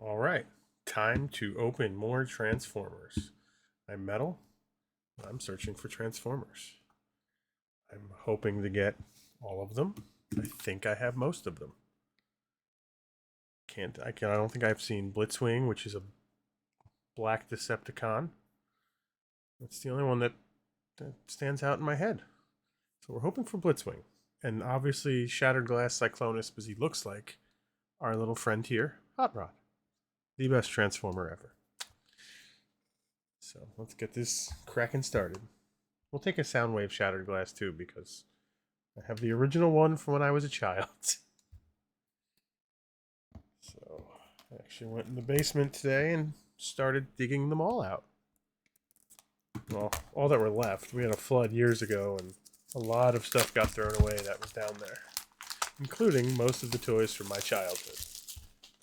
All right, time to open more Transformers. I'm Metal. I'm searching for Transformers. I'm hoping to get all of them. I think I have most of them. I don't think I've seen Blitzwing, which is a black Decepticon. That's the only one that stands out in my head. So we're hoping for Blitzwing. And obviously Shattered Glass Cyclonus, because he looks like our little friend here, Hot Rod. The best Transformer ever. So let's get this cracking started. We'll take a Soundwave Shattered Glass too, because I have the original one from when I was a child. So I actually went in the basement today and started digging them all out. Well, all that were left. We had a flood years ago, and a lot of stuff got thrown away that was down there, including most of the toys from my childhood.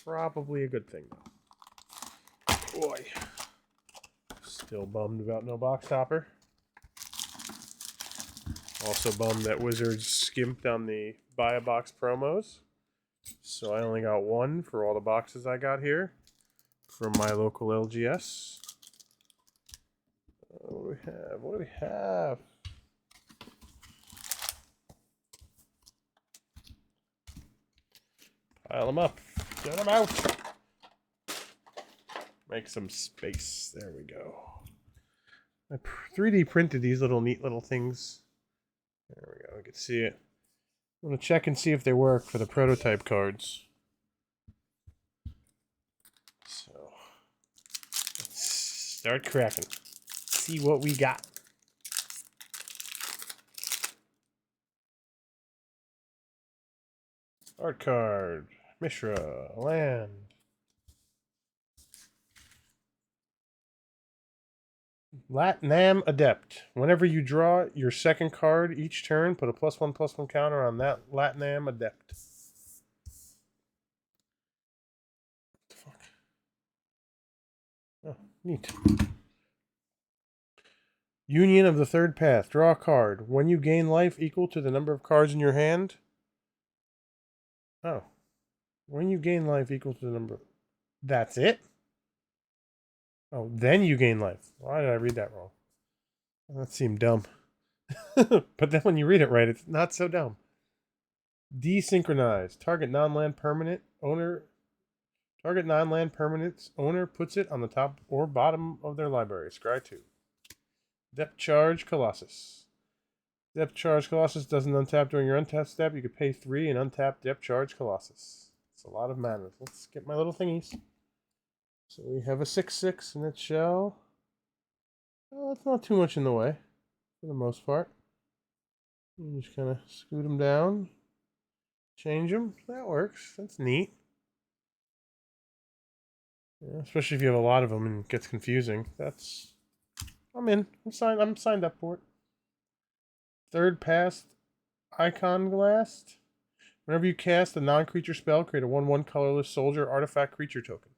Probably a good thing, though. Boy. Still bummed about no box topper. Also bummed that Wizards skimped on the buy a box promos. So I only got one for all the boxes I got here from my local LGS. What do we have? What do we have? Pile them up. Get them out. Make some space. There we go. I 3D printed these neat little things. There we go. I can see it. I'm going to check and see if they work for the prototype cards. So, let's start cracking. See what we got. Art card. Mishra. Land. Latnam Adept. Whenever you draw your second card each turn, put a +1/+1 counter on that Latnam Adept. What the fuck? Oh, neat. Union of the Third Path. Draw a card. When you gain life equal to the number of cards in your hand. Oh. When you gain life equal to the number. That's it? Oh, then you gain life. Why did I read that wrong? That seemed dumb. But then when you read it right, it's not so dumb. Desynchronize. Target non-land permanent owner. Target non-land permanent's owner puts it on the top or bottom of their library. Scry 2. Depth Charge Colossus. Depth Charge Colossus doesn't untap during your untap step. You could pay 3 and untap Depth Charge Colossus. It's a lot of mana. Let's get my little thingies. So we have a 6/6 in its shell. Well, that's not too much in the way, for the most part. You just kind of scoot them down. Change them. That works. That's neat. Yeah, especially if you have a lot of them and it gets confusing. I'm in. I'm signed up for it. Third Path Iconglast. Whenever you cast a non-creature spell, create a 1/1 colorless soldier artifact creature token.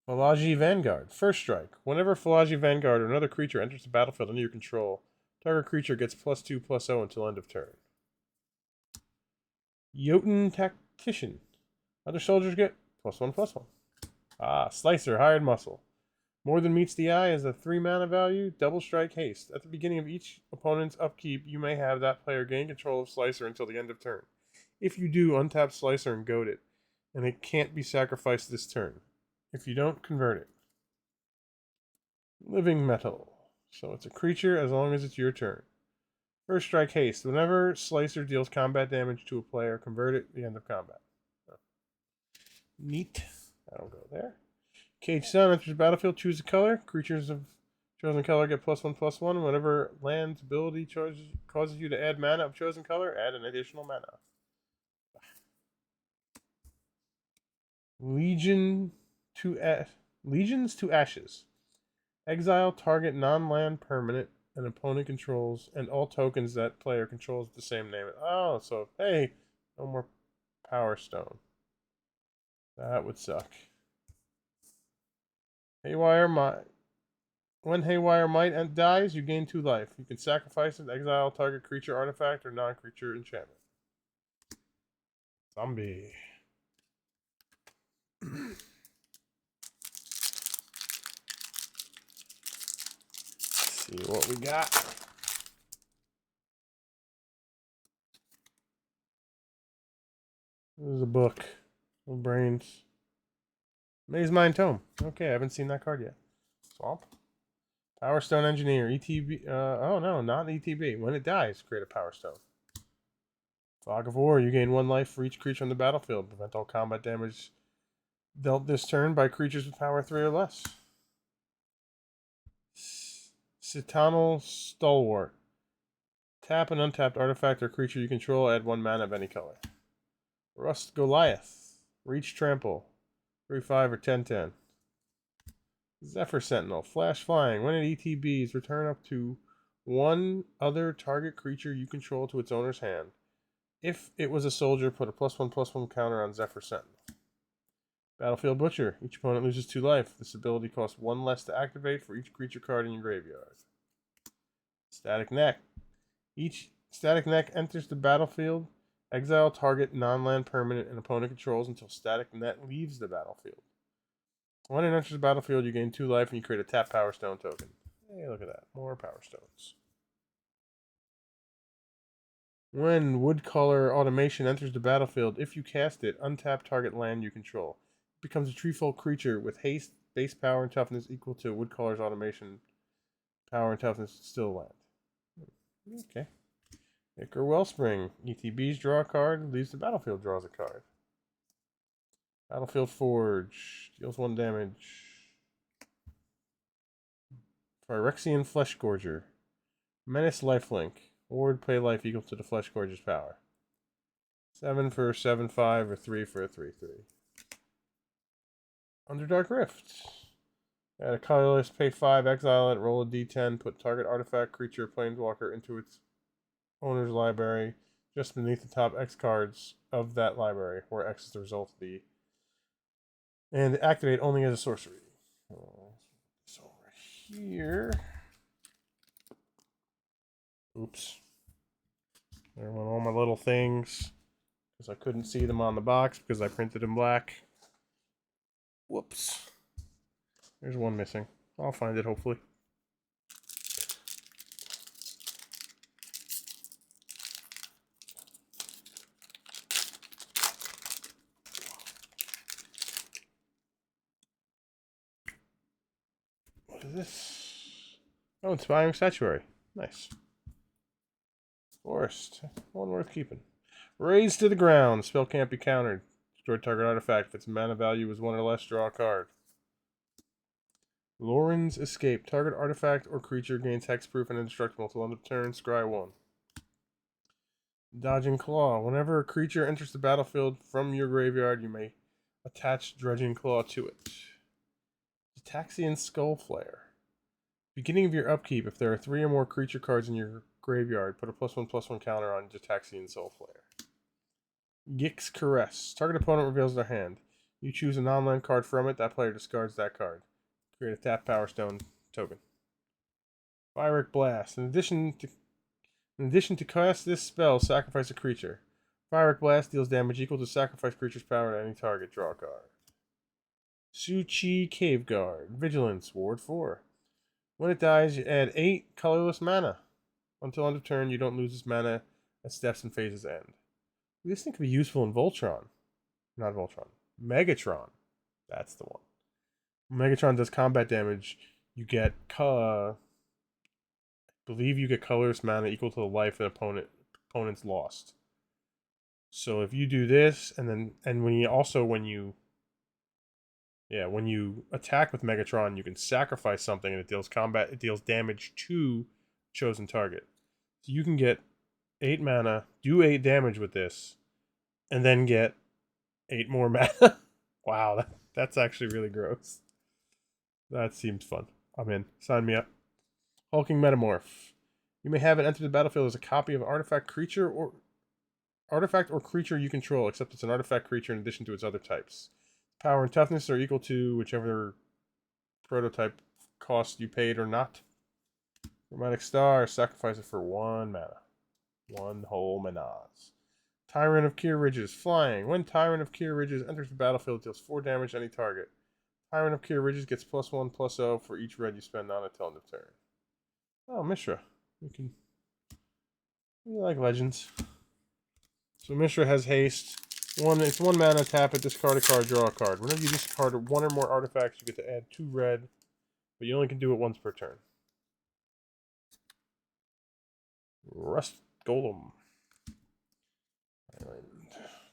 Falaji Vanguard. First strike. Whenever Falaji Vanguard or another creature enters the battlefield under your control, target creature gets +2/+0 until end of turn. Jotun Tactician. Other soldiers get +1/+1. Slicer, Hired Muscle. More than meets the eye is a 3 mana value, double strike haste. At the beginning of each opponent's upkeep, you may have that player gain control of Slicer until the end of turn. If you do, untap Slicer and goad it, and it can't be sacrificed this turn. If you don't, convert it. Living Metal. So it's a creature as long as it's your turn. First strike haste. Whenever Slicer deals combat damage to a player, convert it at the end of combat. Neat. That'll go there. Cage Sun enters the battlefield, choose a color. Creatures of chosen color get +1/+1. Whenever land's ability causes you to add mana of chosen color, add an additional mana. Legions to Ashes. Exile target non-land permanent an opponent controls, and all tokens that player controls the same name. Oh, so hey, no more Power Stone. That would suck. Haywire Might. When Haywire Might dies, you gain 2 life. You can sacrifice it, exile target creature artifact or non-creature enchantment. Zombie. Let's see what we got. This is a book. No brains. Maze Mind Tome. Okay, I haven't seen that card yet. Swamp. Power Stone Engineer. ETB. Oh no, not ETB. When it dies, create a Power Stone. Fog of War. You gain 1 life for each creature on the battlefield. Prevent all combat damage dealt this turn by creatures with power 3 or less. Citanal Stalwart. Tap an untapped artifact or creature you control. Add 1 mana of any color. Rust Goliath. Reach Trample. 3/5 or 10/10. Zephyr Sentinel. Flash Flying. When it ETBs, return up to 1 other target creature you control to its owner's hand. If it was a soldier, put a +1/+1 counter on Zephyr Sentinel. Battlefield Butcher. Each opponent loses 2 life. This ability costs 1 less to activate for each creature card in your graveyard. Static Neck. Each Static Neck enters the battlefield. Exile target non-land permanent and opponent controls until Static Net leaves the battlefield. When it enters the battlefield, you gain 2 life and you create a tap Power Stone token. Hey, look at that. More Power Stones. When Woodcaller Automation enters the battlefield, if you cast it, untap target land you control. It becomes a treefolk creature with haste, base power, and toughness equal to Woodcaller's Automation. Power and toughness still land. Okay. Ichor Wellspring. ETBs draw a card, leaves the battlefield, draws a card. Battlefield Forge. Deals 1 damage. Phyrexian Fleshgorger. Menace Lifelink. Ward play life equal to the Fleshgorger's power. 7 for 7/5 or 3 for a 3/3. Underdark Rift. Add a colorless, pay 5, exile it, roll a d10, put target artifact, creature, planeswalker into its owner's library, just beneath the top X cards of that library, where X is the result of the. And activate only as a sorcery. So over here. Oops. There went all my little things. Because I couldn't see them on the box because I printed in black. Whoops. There's one missing. I'll find it hopefully. What is this? Oh, Inspiring Statuary. Nice. Forest. One worth keeping. Raise to the ground. Spell can't be countered. Destroy target artifact. If its mana value is 1 or less, draw a card. Loren's Escape. Target artifact or creature gains hexproof and indestructible until end of turn. Scry 1. Dodging Claw. Whenever a creature enters the battlefield from your graveyard, you may attach Dredging Claw to it. Gitaxian Skullflare. Beginning of your upkeep, if there are 3 or more creature cards in your graveyard, put a +1/+1 counter on Gitaxian Skullflare. Gix Caress. Target opponent reveals their hand. You choose a non-land card from it. That player discards that card. Create a tap Power Stone token. Pyrrhic Blast. In addition to cast this spell, sacrifice a creature. Pyrrhic Blast deals damage equal to sacrifice creature's power to any target. Draw a card. Su-Chi Cave Guard. Vigilance. Ward 4. When it dies, you add 8 colorless mana. Until end of turn, you don't lose this mana as steps and phases end. This thing could be useful in Voltron. Not Voltron. Megatron. That's the one. When Megatron does combat damage, you get, I believe you get colorless mana equal to the life an opponent's lost. So if you do this, when you attack with Megatron, you can sacrifice something and it deals damage to chosen target. So you can get 8 mana, do 8 damage with this, and then get 8 more mana. Wow, that's actually really gross. That seems fun. I'm in. Sign me up. Hulking Metamorph. You may have it enter the battlefield as a copy of an artifact or creature you control, except it's an artifact creature in addition to its other types. Power and toughness are equal to whichever prototype cost you paid or not. Chromatic Star. Sacrifice it for 1 mana. 1 whole manaz. Tyrant of Kier Ridges. Flying. When Tyrant of Kier Ridges enters the battlefield, it deals 4 damage to any target. Tyrant of Kier Ridges gets +1/+0 for each red you spend on it till end of turn. Oh, Mishra. We like legends. So Mishra has haste. It's 1 mana, tap it, discard a card, draw a card. Whenever you discard 1 or more artifacts, you get to add 2 red, but you only can do it once per turn. Rust Golem.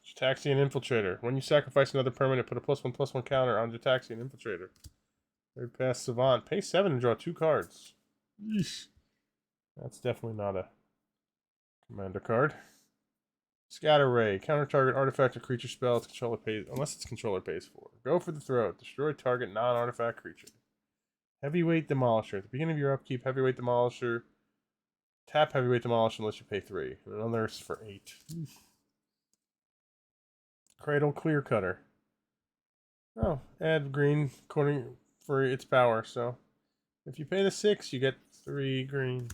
Jataxian Infiltrator. When you sacrifice another permanent, put a +1/+1 counter on Jataxian Infiltrator. Third pass Savant. Pay 7 and draw 2 cards. Yeesh. That's definitely not a commander card. Scatter Ray. Counter target artifact or creature spell its controller pays, unless its controller pays for. Go for the throat. Destroy target non-artifact creature. Heavyweight Demolisher. At the beginning of your upkeep, Heavyweight Demolisher. Tap Heavyweight Demolisher unless you pay 3. And another is for 8. Cradle Clear Cutter. Oh, add green according for its power. So if you pay the 6, you get 3 green.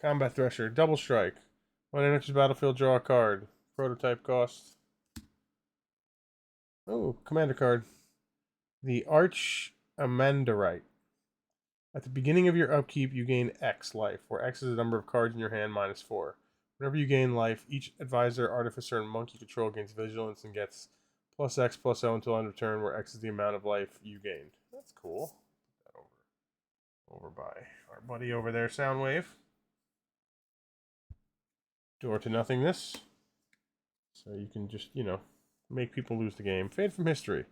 Combat Thresher. Double Strike. When it enters the battlefield, draw a card. Prototype cost. Oh, commander card. The Arch Amandarite. At the beginning of your upkeep, you gain X life, where X is the number of cards in your hand minus 4. Whenever you gain life, each advisor, artificer, and monk you control gains vigilance and gets +X/+0 until end of turn, where X is the amount of life you gained. That's cool. Put that over by our buddy over there, Soundwave. Door to Nothingness. So you can just, make people lose the game. Fade from History.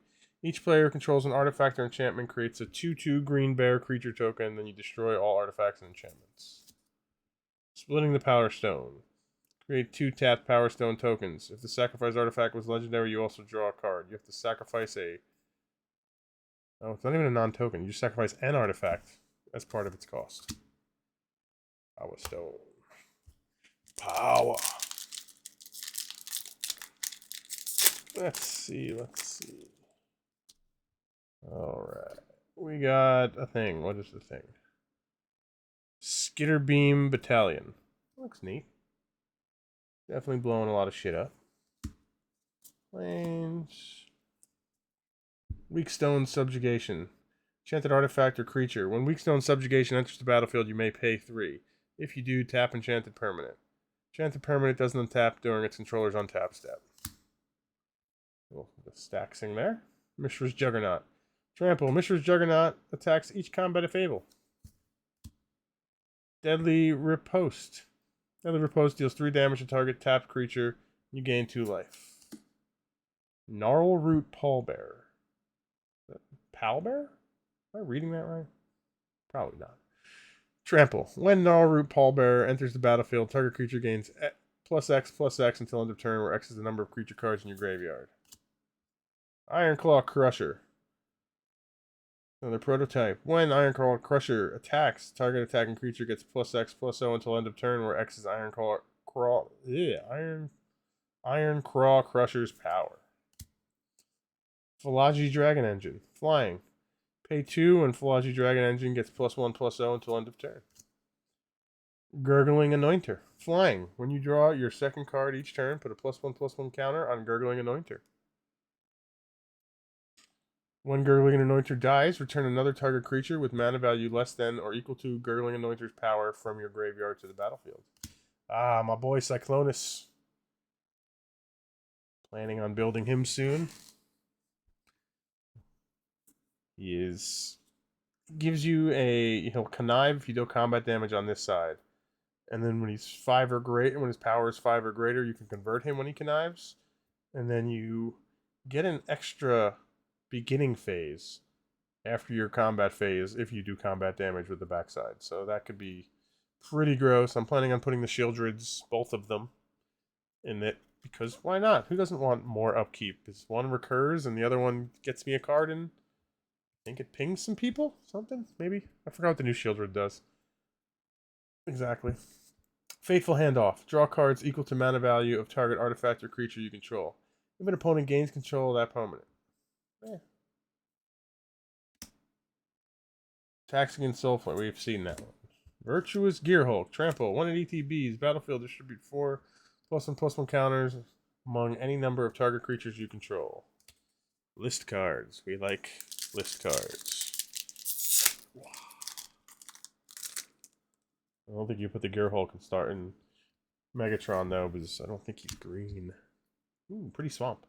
Each player controls an artifact or enchantment, creates a 2/2 green bear creature token, then you destroy all artifacts and enchantments. Splitting the Power Stone. Create 2 tapped Power Stone tokens. If the sacrificed artifact was legendary, you also draw a card. You have to sacrifice a... Oh, it's not even a non-token. You just sacrifice an artifact as part of its cost. Power Stone. Power. Let's see. Alright. We got a thing. What is the thing? Skitterbeam Battalion. Looks neat. Definitely blowing a lot of shit up. Plains. Weakstone Subjugation. Enchanted artifact or creature. When Weakstone Subjugation enters the battlefield, you may pay 3. If you do, tap Enchanted Permanent. Enchanted Permanent doesn't untap during its controller's untap step. Cool. The stacks in there. Mishra's Juggernaut. Trample. Mishra's Juggernaut attacks each combat Fable. Deadly Riposte. Deadly Riposte deals 3 damage to target tapped creature. You gain 2 life. Gnarlroot Pallbearer. Pallbearer? Am I reading that right? Probably not. Trample. When Gnarlroot Pallbearer enters the battlefield, target creature gains +X/+X until end of turn, where X is the number of creature cards in your graveyard. Ironclaw Crusher. Another prototype. When Ironclaw Crusher attacks, target attacking creature gets +X/+0 until end of turn, where X is Ironclaw Crusher's power. Philogy Dragon Engine. Flying. Pay 2 and Philogy Dragon Engine gets +1/+0 until end of turn. Gurgling Anointer. Flying. When you draw your second card each turn, put a +1/+1 counter on Gurgling Anointer. When Gurgling Anointer dies, return another target creature with mana value less than or equal to Gurgling Anointer's power from your graveyard to the battlefield. Ah, my boy Cyclonus. Planning on building him soon. Gives you he'll connive if you do combat damage on this side. And then when he's 5 or greater, when his power is 5 or greater, you can convert him when he connives. And then you get an extra beginning phase after your combat phase if you do combat damage with the backside. So that could be pretty gross. I'm planning on putting the Shieldreds, both of them, in it. Because why not? Who doesn't want more upkeep? This one recurs and the other one gets me a card and I think it pings some people? Something? Maybe? I forgot what the new Shieldred does. Exactly. Fateful Handoff. Draw cards equal to mana value of target artifact or creature you control. If an opponent gains control of that permanent. Tax against Soulflare. We've seen that one. Virtuous Gearhulk. Trample. 1 ETBs. Battlefield. Distribute 4 +1/+1 counters among any number of target creatures you control. List cards. We like list cards. I don't think you put the Gearhulk and start in Megatron, though, because I don't think he's green. Ooh, pretty swamp.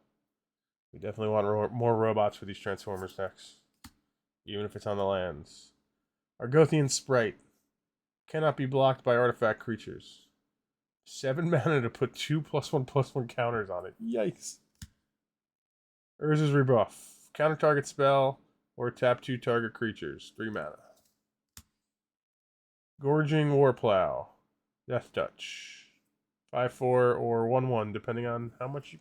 We definitely want more robots for these Transformers decks, even if it's on the lands. Argothian Sprite. Cannot be blocked by artifact creatures. 7 mana to put 2 +1/+1 counters on it. Yikes. Urza's Rebuff. Counter target spell or tap 2 target creatures. 3 mana. Gorging Warplow. Death Touch. 5/4 or 1/1, depending on how much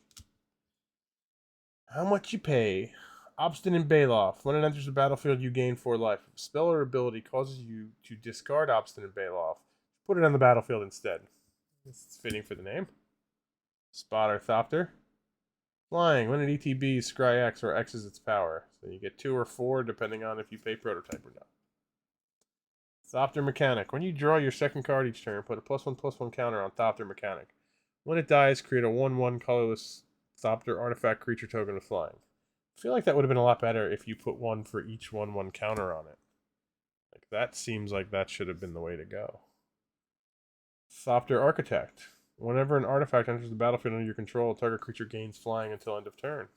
you pay. Obstinate Baloth. When it enters the battlefield, you gain 4 life. If a spell or ability causes you to discard Obstinate Baloth, put it on the battlefield instead. It's fitting for the name. Spotter Thopter. Flying. When it ETBs, scry X or X is its power. So you get 2 or 4 depending on if you pay prototype or not. Thopter Mechanic. When you draw your second card each turn, put a +1/+1 counter on Thopter Mechanic. When it dies, create a 1/1 colorless Thopter artifact creature token with flying. I feel like that would have been a lot better if you put 1 for each 1/1 counter on it. Like, that seems like that should have been the way to go. Thopter Architect. Whenever an artifact enters the battlefield under your control, target creature gains flying until end of turn.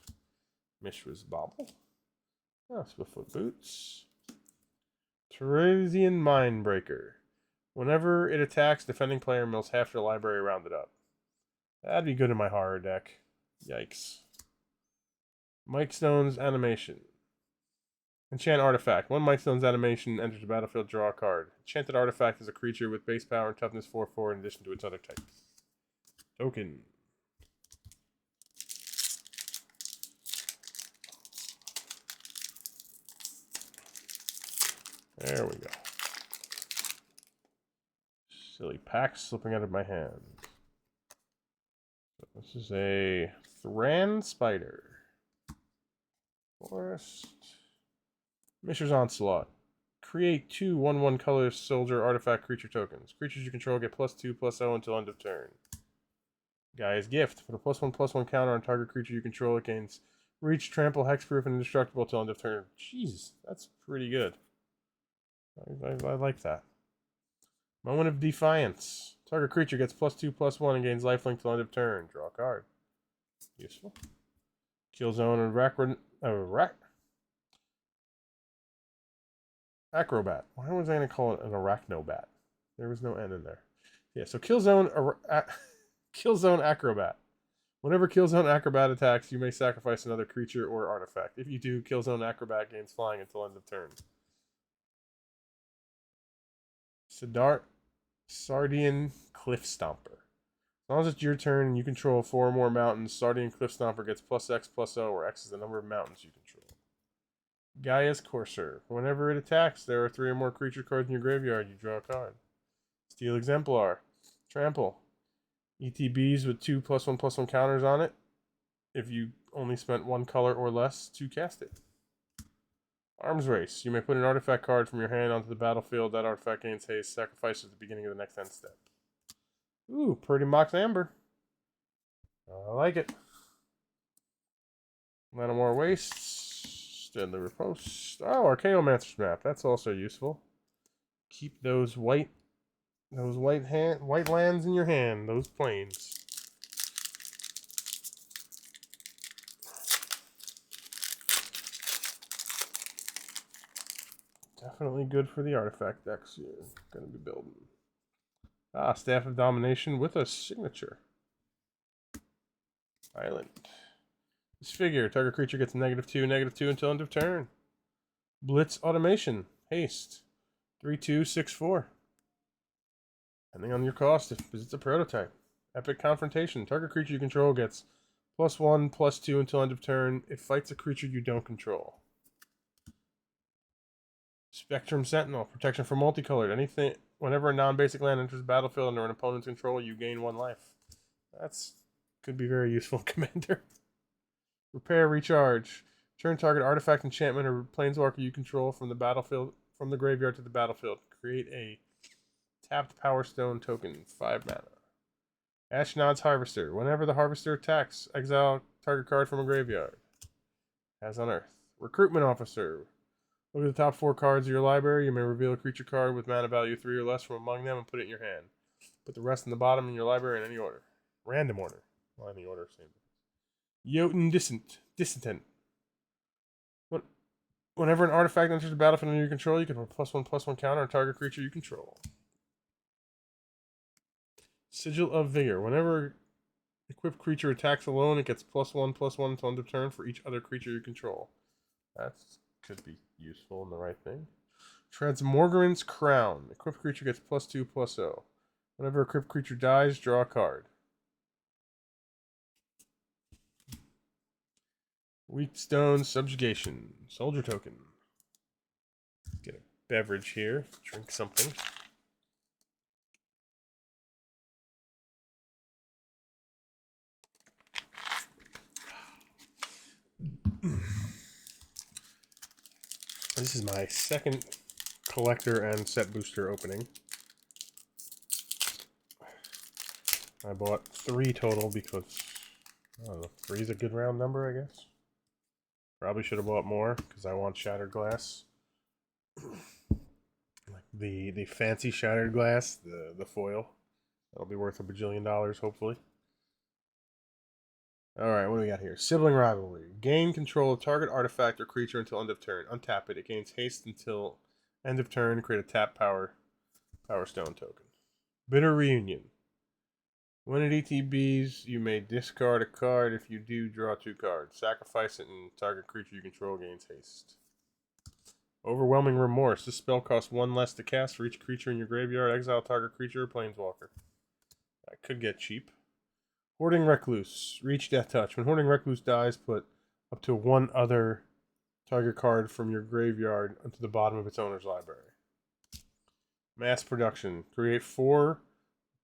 Mishra's Bauble. Oh, Swiftfoot Boots. Teresian Mindbreaker. Whenever it attacks, defending player mills half their library rounded up. That'd be good in my horror deck. Yikes. Mightstone's Animation. Enchant Artifact. When Mightstone's Animation enters the battlefield, draw a card. Enchanted Artifact is a creature with base power and toughness 4/4 in addition to its other types. Token. There we go. Silly packs slipping out of my hand. So this is a Thran Spider. Forest. Mishra's Onslaught. Create 2 1/1 color soldier artifact creature tokens. Creatures you control get +2/+0 until end of turn. Gaia's Gift. Put a +1/+1 counter on target creature you control. It gains reach, trample, hexproof, and indestructible until end of turn. Jeez, that's pretty good. I like that. Moment of Defiance. Target creature gets +2/+1 and gains lifelink till end of turn. Draw a card. Useful. Killzone and Acrobat. Why was I going to call it an Arachnobat? There was no N in there. Yeah, so Killzone Acrobat. Whenever Killzone Acrobat attacks, you may sacrifice another creature or artifact. If you do, Killzone Acrobat gains flying until end of turn. Sardian Cliff Stomper. As long as it's your turn and you control 4 or more mountains, Sardian Cliff Stomper gets +X/+0, where X is the number of mountains you control. Gaia's Courser. Whenever it attacks, there are 3 or more creature cards in your graveyard. You draw a card. Steel Exemplar. Trample. ETBs with 2 +1/+1 counters on it. If you only spent 1 color or less to cast it. Arms Race. You may put an artifact card from your hand onto the battlefield. That artifact gains haste. Sacrifice at the beginning of the next end step. Ooh, Pretty Mox Amber. I like it. Lanamore Wastes. Deadly Riposte. Oh, Archaeomancer's Map. That's also useful. Keep those white lands in your hand. Those plains. Definitely good for the artifact decks you're going to be building. Staff of Domination with a signature. Island. Disfigure. Target creature gets -2/-2 until end of turn. Blitz Automation. Haste. 3/2/6/4. Depending on your cost, if it's a prototype. Epic Confrontation. Target creature you control gets +1/+2 until end of turn. It fights a creature you don't control. Spectrum Sentinel. Protection for multicolored. Anything. Whenever a non-basic land enters the battlefield under an opponent's control, you gain 1 life. That's could be very useful, Commander. Repair, Recharge. Turn target artifact, enchantment, or planeswalker you control from the graveyard to the battlefield. Create a tapped Power Stone token, 5 mana. Ashnod's Harvester. Whenever the Harvester attacks, exile target card from a graveyard. As on Earth. Recruitment Officer. Look at the top 4 cards of your library. You may reveal a creature card with mana value 3 or less from among them and put it in your hand. Put the rest in the bottom in your library in any order. Random order. Well, any order, same thing. Jotun Dissident. Whenever an artifact enters the battlefield under your control, you can put +1/+1 counter on target creature you control. Sigil of Vigor. Whenever equipped creature attacks alone, it gets +1/+1 until end of turn for each other creature you control. That could be useful in the right thing. Transmogrian's Crown. Equipped creature gets +2/+0. Whenever equipped creature dies, draw a card. Weakstone Subjugation. Soldier token. Get a beverage here. Drink something. This is my second collector and set booster opening. I bought 3 total because, I don't know, 3 is a good round number, I guess. Probably should have bought more because I want Shattered Glass. Like the fancy Shattered Glass, the foil. That'll be worth $1 bajillion, hopefully. Alright, what do we got here? Sibling Rivalry. Gain control of target artifact or creature until end of turn. Untap it. It gains haste until end of turn. Create a tap power stone token. Bitter Reunion. When it ETBs, you may discard a card. If you do, draw 2 cards. Sacrifice it and target creature you control gains haste. Overwhelming Remorse. This spell costs 1 less to cast for each creature in your graveyard. Exile target creature or planeswalker. That could get cheap. Hoarding Recluse. Reach Death Touch. When Hoarding Recluse dies, put up to 1 other target card from your graveyard onto the bottom of its owner's library. Mass Production. Create 4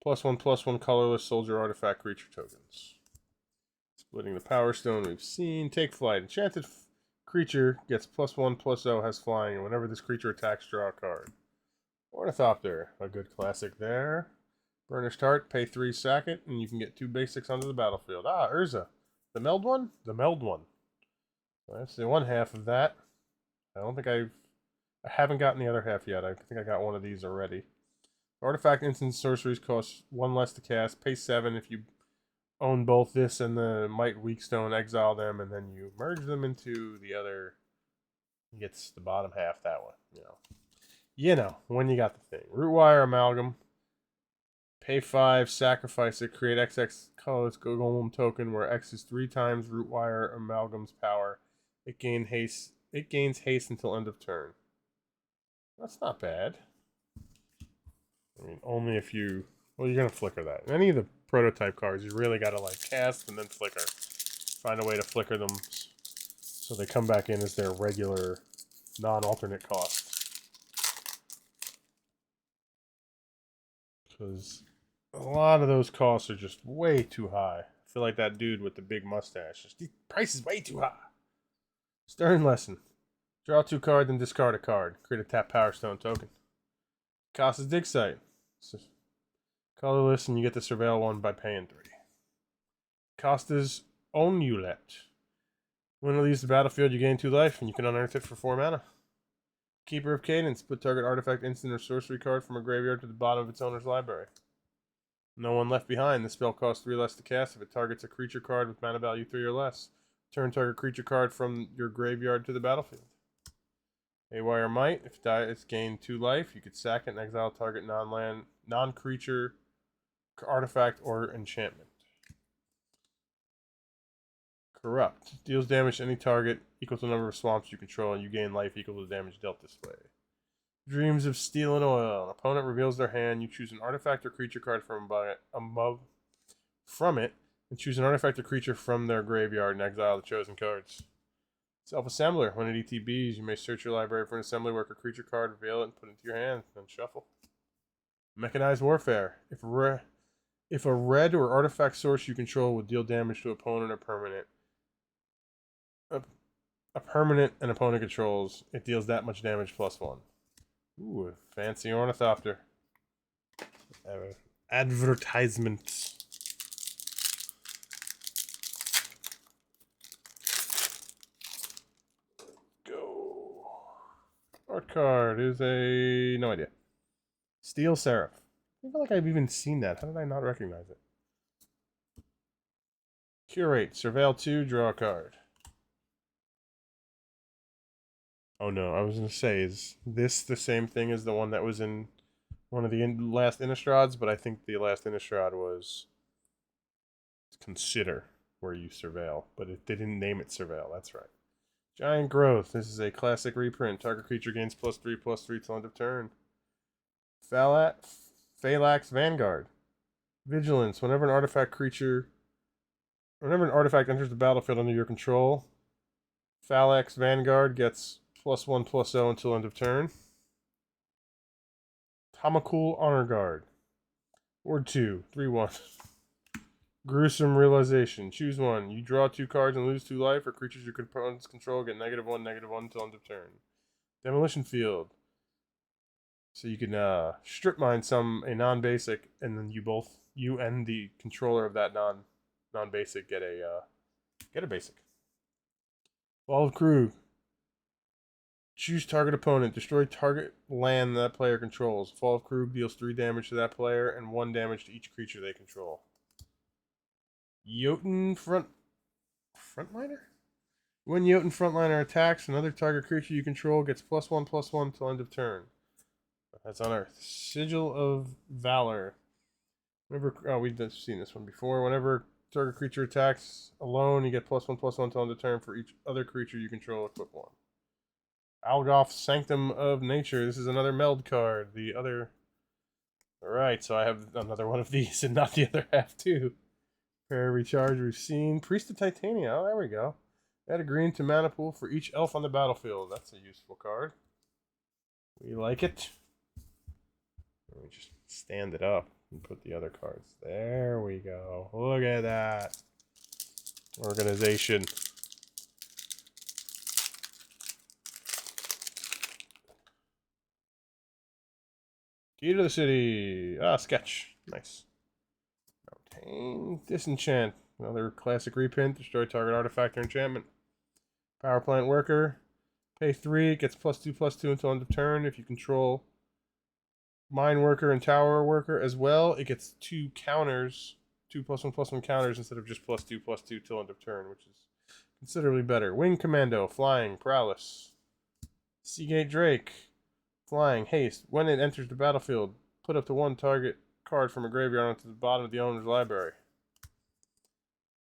+1/+1 colorless soldier artifact creature tokens. Splitting the Power Stone we've seen. Take Flight. Enchanted creature gets +1/+0, has flying, and whenever this creature attacks, draw a card. Ornithopter. A good classic there. Burnished Heart, pay 3, sack it, and you can get 2 basics onto the battlefield. Ah, Urza. The meld one? The meld one. Well, that's the one half of that. I don't think I haven't gotten the other half yet. I think I got one of these already. Artifact instant sorceries cost 1 less to cast. Pay 7 if you own both this and the Might Weakstone. Exile them, and then you merge them into the other. He gets the bottom half that one. You know, when you got the thing. Rootwire Amalgam. Pay 5, sacrifice it, create XX colorless golem token where X is 3 times Rootwire Amalgam's power. It gains haste until end of turn. That's not bad. I mean, only if you... Well, you're going to flicker that. Any of the prototype cards, you really got to, like, cast and then flicker. Find a way to flicker them so they come back in as their regular, non-alternate cost. Because a lot of those costs are just way too high. I feel like that dude with the big mustache. Just, the price is way too high. Stern Lesson. Draw 2 cards and discard a card. Create a tap Power Stone token. Kasa's Dig Site. So, colorless, and you get to surveil 1 by paying 3. Costa's Onulet. When it leaves the battlefield, you gain 2 life, and you can unearth it for 4 mana. Keeper of Cadence. Put target artifact, instant, or sorcery card from a graveyard to the bottom of its owner's library. No One Left Behind. This spell costs 3 less to cast if it targets a creature card with mana value 3 or less. Turn target creature card from your graveyard to the battlefield. Haywire Might. If it's gained 2 life, you could sack it and exile target non-creature artifact or enchantment. Corrupt. Deals damage to any target equal to the number of swamps you control, and you gain life equal to the damage dealt this way. Dreams of Steel and Oil. An opponent reveals their hand. You choose an artifact or creature card from it, and choose an artifact or creature from their graveyard and exile the chosen cards. Self-Assembler. When it ETBs, you may search your library for an assembly worker creature card, reveal it, and put it into your hand, then shuffle. Mechanized Warfare. If a red or artifact source you control would deal damage to opponent or permanent, a permanent an opponent controls, it deals that much damage +1. Ooh, a fancy Ornithopter. Advertisement. card is a... no idea. Steel Seraph. I feel like I've even seen that. How did I not recognize it? Curate. Surveil 2, draw a card. Oh no, I was going to say, is this the same thing as the one that was in one of the last Innistrads? But I think the last Innistrad was Consider, where you surveil. But they didn't name it Surveil, that's right. Giant Growth. This is a classic reprint. Target creature gains +3/+3 till end of turn. Phalanx Vanguard. Vigilance. Whenever an artifact enters the battlefield under your control, Phalanx Vanguard gets +1/+0 until end of turn. Tamokul Honor Guard. Ward 2, 3/1. Gruesome Realization. Choose one. You draw 2 cards and lose 2 life, or creatures your opponents control get -1/-1 until end of turn. Demolition Field. So you can strip mine a non-basic, and then you and the controller of that non-basic get a basic. Ball of Krug. Choose target opponent. Destroy target land that player controls. Fall of Krug deals 3 damage to that player and 1 damage to each creature they control. Jotun Frontliner? When Jotun Frontliner attacks, another target creature you control gets +1/+1 till end of turn. That's on Earth. Sigil of Valor. We've seen this one before. Whenever target creature attacks alone, you get +1/+1 till end of turn. For each other creature you control, equip 1. Algoth Sanctum of Nature. This is another meld card. Alright, so I have another one of these and not the other half too. Pair Recharge we've seen. Priest of Titania. Oh, there we go. Add a green to mana pool for each elf on the battlefield. That's a useful card. We like it. Let me just stand it up and put the other cards. There we go. Look at that. Organization. Key to the City. Sketch. Nice. Obtain Disenchant. Another classic reprint. Destroy target artifact or enchantment. Power Plant Worker. Pay 3. Gets +2/+2 until end of turn. If you control Mine Worker and Tower Worker as well, it gets 2 counters. 2 +1/+1 counters instead of just +2/+2 till end of turn, which is considerably better. Wing Commando. Flying. Prowess. Seagate Drake. Flying. Haste. When it enters the battlefield, put up to 1 target card from a graveyard onto the bottom of the owner's library.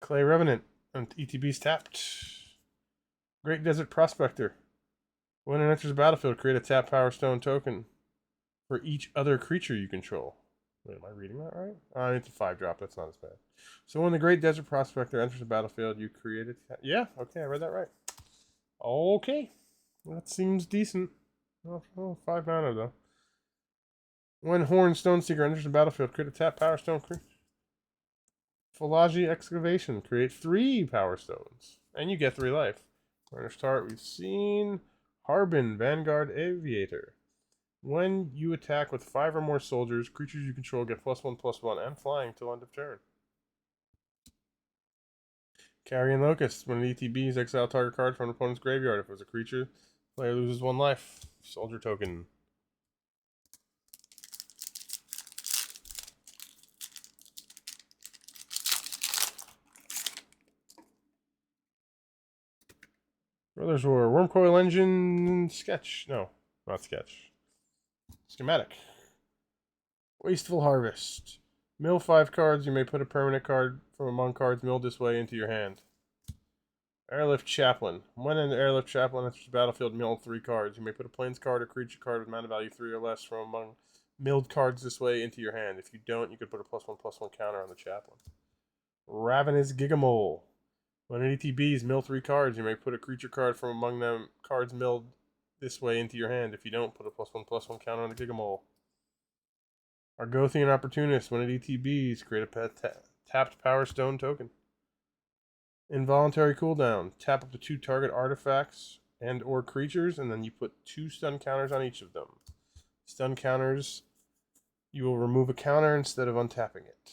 Clay Revenant. And ETB's tapped. Great Desert Prospector. When it enters the battlefield, create a tap Power Stone token for each other creature you control. Wait, am I reading that right? Oh, it's a 5-drop. That's not as bad. So when the Great Desert Prospector enters the battlefield, you create a yeah, okay, I read that right. Okay. That seems decent. Oh, 5 mana, though. When Horn Stoneseeker enters the battlefield, create a tap Power Stone creature. Philology Excavation. Create 3 Power Stones. And you get 3 life. Runner's Tart, we've seen. Harbin, Vanguard Aviator. When you attack with 5 or more soldiers, creatures you control get +1/+1 and flying till end of turn. Carrion Locust. When an ETBs, exile target card from an opponent's graveyard. If it was a creature, player loses 1 life. Soldier token. Brothers War. Wormcoil Engine. Sketch. No, not Sketch. Schematic. Wasteful Harvest. Mill 5 cards. You may put a permanent card from among cards milled this way into your hand. Airlift Chaplain. When an Airlift Chaplain enters the battlefield, mill 3 cards. You may put a plains card or creature card with mana value 3 or less from among milled cards this way into your hand. If you don't, you could put a +1/+1 counter on the Chaplain. Ravenous Gigamole. When an ETBs mill 3 cards, you may put a creature card from among them cards milled this way into your hand. If you don't, put a +1/+1 counter on the Gigamole. Argothian Opportunist. When at ETBs, create a tapped Power Stone token. Involuntary Cooldown. Tap up to 2 target artifacts and or creatures, and then you put 2 stun counters on each of them. Stun counters, you will remove a counter instead of untapping it.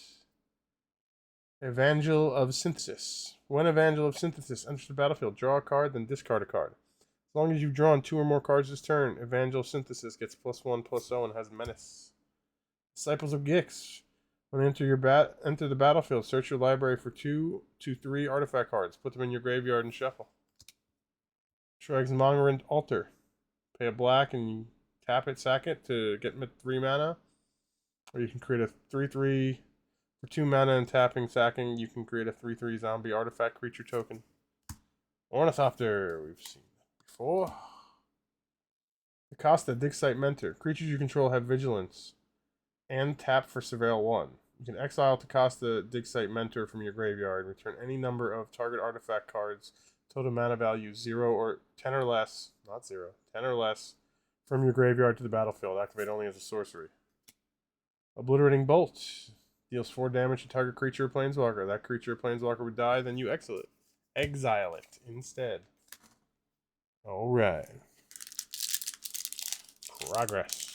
Evangel of Synthesis. When Evangel of Synthesis enters the battlefield, draw a card, then discard a card. As long as you've drawn 2 or more cards this turn, Evangel Synthesis gets +1/+0 and has Menace. Disciples of Gix. When enter the battlefield, search your library for 2 to 3 artifact cards. Put them in your graveyard and shuffle. Shrag's Mongrand Altar. Pay a black and you tap it, sack it to get 3 mana. Or you can create a 3/3 for 2 mana and tapping, sacking. You can create a 3/3 zombie artifact creature token. Ornithopter. We've seen that before. Acosta, Dig Site Mentor. Creatures you control have vigilance and tap for Surveil 1. You can exile Acosta, Dig Site Mentor from your graveyard. Return any number of target artifact cards, total mana value 0 or 10 or less, not 0, 10 or less, from your graveyard to the battlefield. Activate only as a sorcery. Obliterating Bolt. Deals 4 damage to target creature or planeswalker. That creature or planeswalker would die, then you exile it. Exile it instead. Alright. Progress.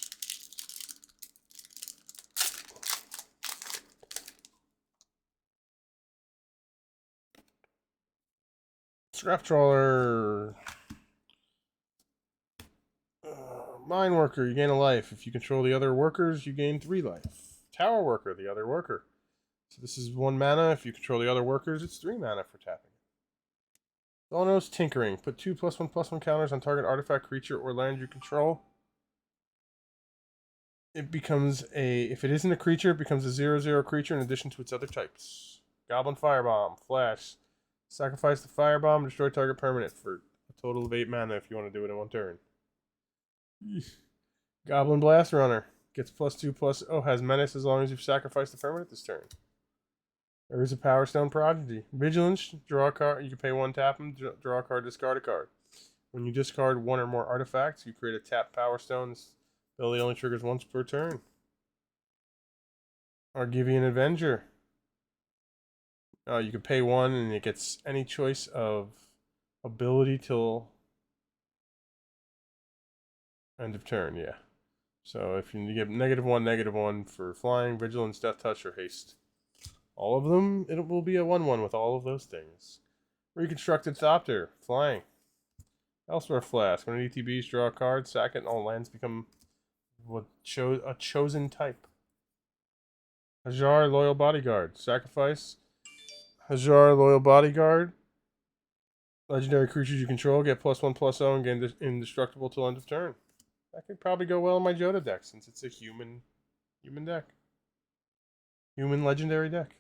Scrap Trawler. Mine Worker, you gain a life. If you control the other workers, you gain 3 life. Tower Worker, the other worker. So this is 1 mana. If you control the other workers, it's 3 mana for tapping. Zonos Tinkering. Put 2 +1/+1 counters on target artifact, creature, or land you control. It becomes if it isn't a creature, it becomes a 0/0 creature in addition to its other types. Goblin Firebomb. Flash. Sacrifice the Firebomb, destroy target permanent for a total of 8 mana if you want to do it in 1 turn. Goblin Blast Runner. Gets +2/+0, has Menace as long as you've sacrificed the permanent this turn. There is a Power Stone Prodigy. Vigilance, draw a card. You can pay 1, tap them, draw a card, discard a card. When you discard 1 or more artifacts, you create a tap Power Stone. This ability only triggers once per turn. Argivian Avenger. You can pay 1 and it gets any choice of ability till end of turn, yeah. So if you get -1/-1 for flying, vigilance, death touch, or haste. All of them, it will be a 1/1 with all of those things. Reconstructed Thopter, flying. Elsewhere Flask. When an ETBs, draw a card, sack it, and all lands become a chosen type. Hajar, Loyal Bodyguard. Sacrifice. Hajar, Loyal Bodyguard. Legendary creatures you control get +1/+0 and gain indestructible till end of turn. That could probably go well in my Joda deck since it's a human deck. Human legendary deck.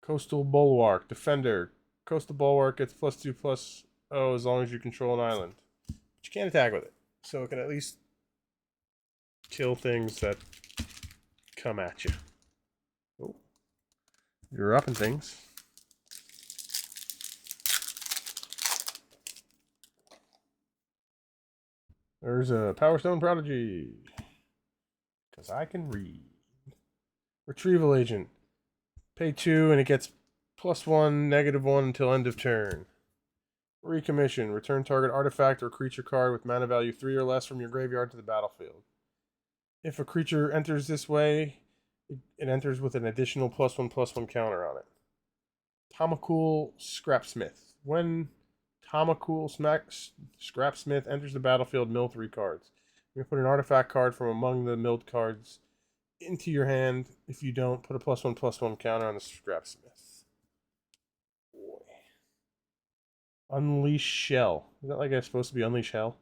Coastal Bulwark. Defender. Coastal Bulwark gets +2/+0 as long as you control an island. But you can't attack with it. So it can at least kill things that come at you. Oh. You're up in things. There's a Power Stone Prodigy. Because I can read. Retrieval Agent. Pay 2 and it gets +1, -1 until end of turn. Recommission. Return target artifact or creature card with mana value 3 or less from your graveyard to the battlefield. If a creature enters this way, it enters with an additional +1/+1 counter on it. Tamacul Scrapsmith. When Tamacul Scrapsmith enters the battlefield, mill 3 cards. You put an artifact card from among the milled cards into your hand. If you don't, put a +1/+1 counter on the Scrapsmith. Boy. Unleash Shell. Is that like it's supposed to be Unleash Hell?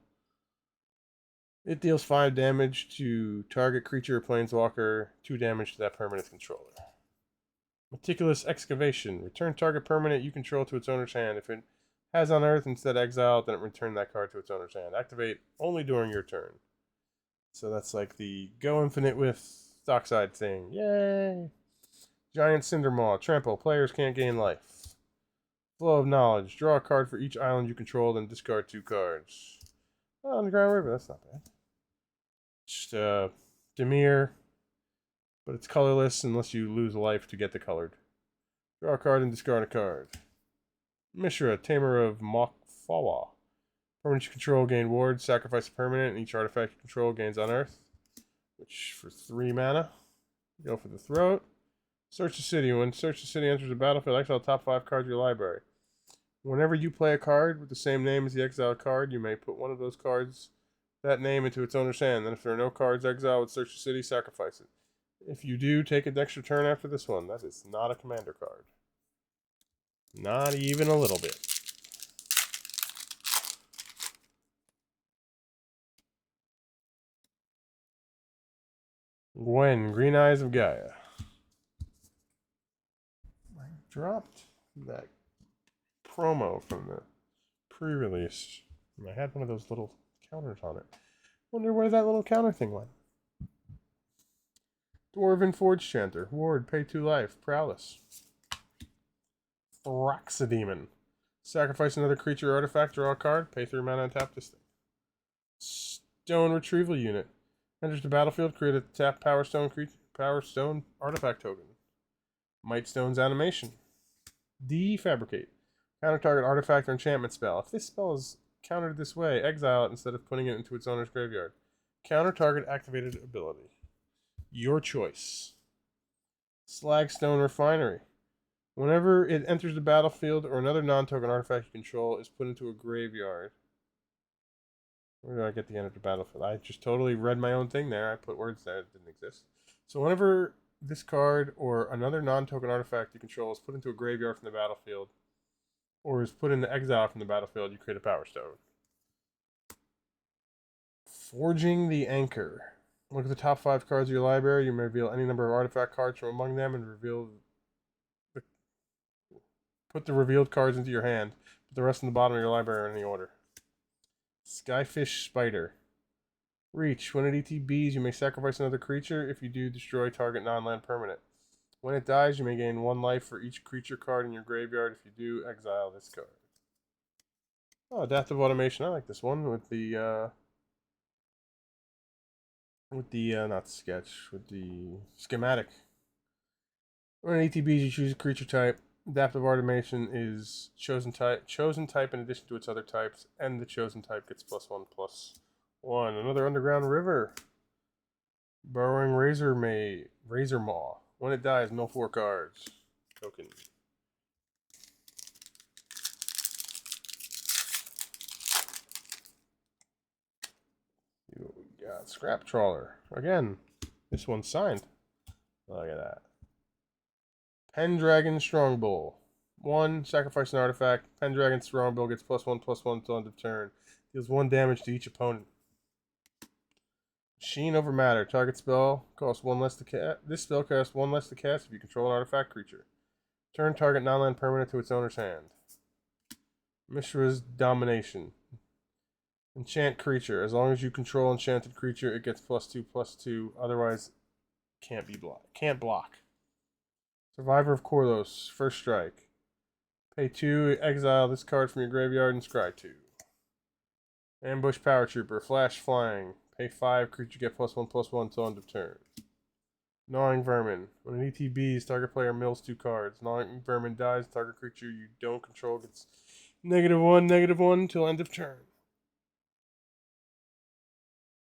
It deals 5 damage to target creature or planeswalker, 2 damage to that permanent controller. Meticulous Excavation. Return target permanent you control to its owner's hand. If it has Unearth instead exiled, then return that card to its owner's hand. Activate only during your turn. So that's like the go infinite with Dockside thing. Yay! Giant Cindermaw. Trample. Players can't gain life. Flow of Knowledge. Draw a card for each island you control, then discard 2 cards. Oh, Underground River. That's not bad. Just Dimir. But it's colorless unless you lose life to get the colored. Draw a card and discard a card. Mishra, Tamer of Mokfawa. Permanent you control gain ward, sacrifice a permanent, and each artifact you control gains Unearth. Which for 3 mana. Go for the throat. Search the city. When Search the City enters the battlefield, exile the top 5 cards of your library. Whenever you play a card with the same name as the exiled card, you may put one of those cards, that name, into its owner's hand. Then if there are no cards exiled with Search the City, sacrifice it. If you do, take an extra turn after this one. That is not a commander card. Not even a little bit. Gwen, Green Eyes of Gaia. I dropped that promo from the pre-release. And I had one of those little counters on it. Wonder where that little counter thing went. Dwarven Forge Chanter. Ward, pay 2 life. Prowess. Thraxodemon. Sacrifice another creature or artifact, draw a card, pay 3 mana and tap this thing. Stone Retrieval Unit. Enters the battlefield, create a tap Power Stone artifact token. Mightstone's Animation. Defabricate. Counter target artifact or enchantment spell. If this spell is countered this way, exile it instead of putting it into its owner's graveyard. Counter target activated ability. Your choice. Slagstone Refinery. Whenever it enters the battlefield or another non-token artifact you control is put into a graveyard. Where did I get the end of the battlefield? I just totally read my own thing there. I put words there that didn't exist. So whenever this card or another non-token artifact you control is put into a graveyard from the battlefield or is put into exile from the battlefield, you create a Power Stone. Forging the Anchor. Look at the top 5 cards of your library. You may reveal any number of artifact cards from among them and put the revealed cards into your hand. Put the rest in the bottom of your library in any order. Skyfish Spider. Reach. When it ETBs, you may sacrifice another creature. If you do, destroy target non-land permanent. When it dies, you may gain 1 life for each creature card in your graveyard. If you do, exile this card. Oh, Adaptive Automation. I like this one with the not sketch, with the schematic. When it ETBs, you choose a creature type. Adaptive Automation is chosen type in addition to its other types, and the chosen type gets +1/+1. Another Underground River. Burrowing Razor Maw. When it dies, mill 4 cards. Token. We got Scrap Trawler. Again, this one's signed. Look at that. Pendragon Strongbow. 1, sacrifice an artifact. Pendragon Strongbow gets +1/+1 until end of turn. Deals 1 damage to each opponent. Machine Over Matter. Target spell costs 1 less to cast. This spell costs 1 less to cast if you control an artifact creature. Turn target non-land permanent to its owner's hand. Mishra's Domination. Enchant creature. As long as you control enchanted creature, it gets +2/+2. Otherwise, can't block. Survivor of Korlos. First strike. Pay 2, exile this card from your graveyard and scry 2. Ambush Paratrooper. Flash Flying. Pay 5, creature get +1/+1 until end of turn. Gnawing Vermin. When an ETBs, target player mills 2 cards. Gnawing Vermin dies, target creature you don't control gets -1/-1 until end of turn.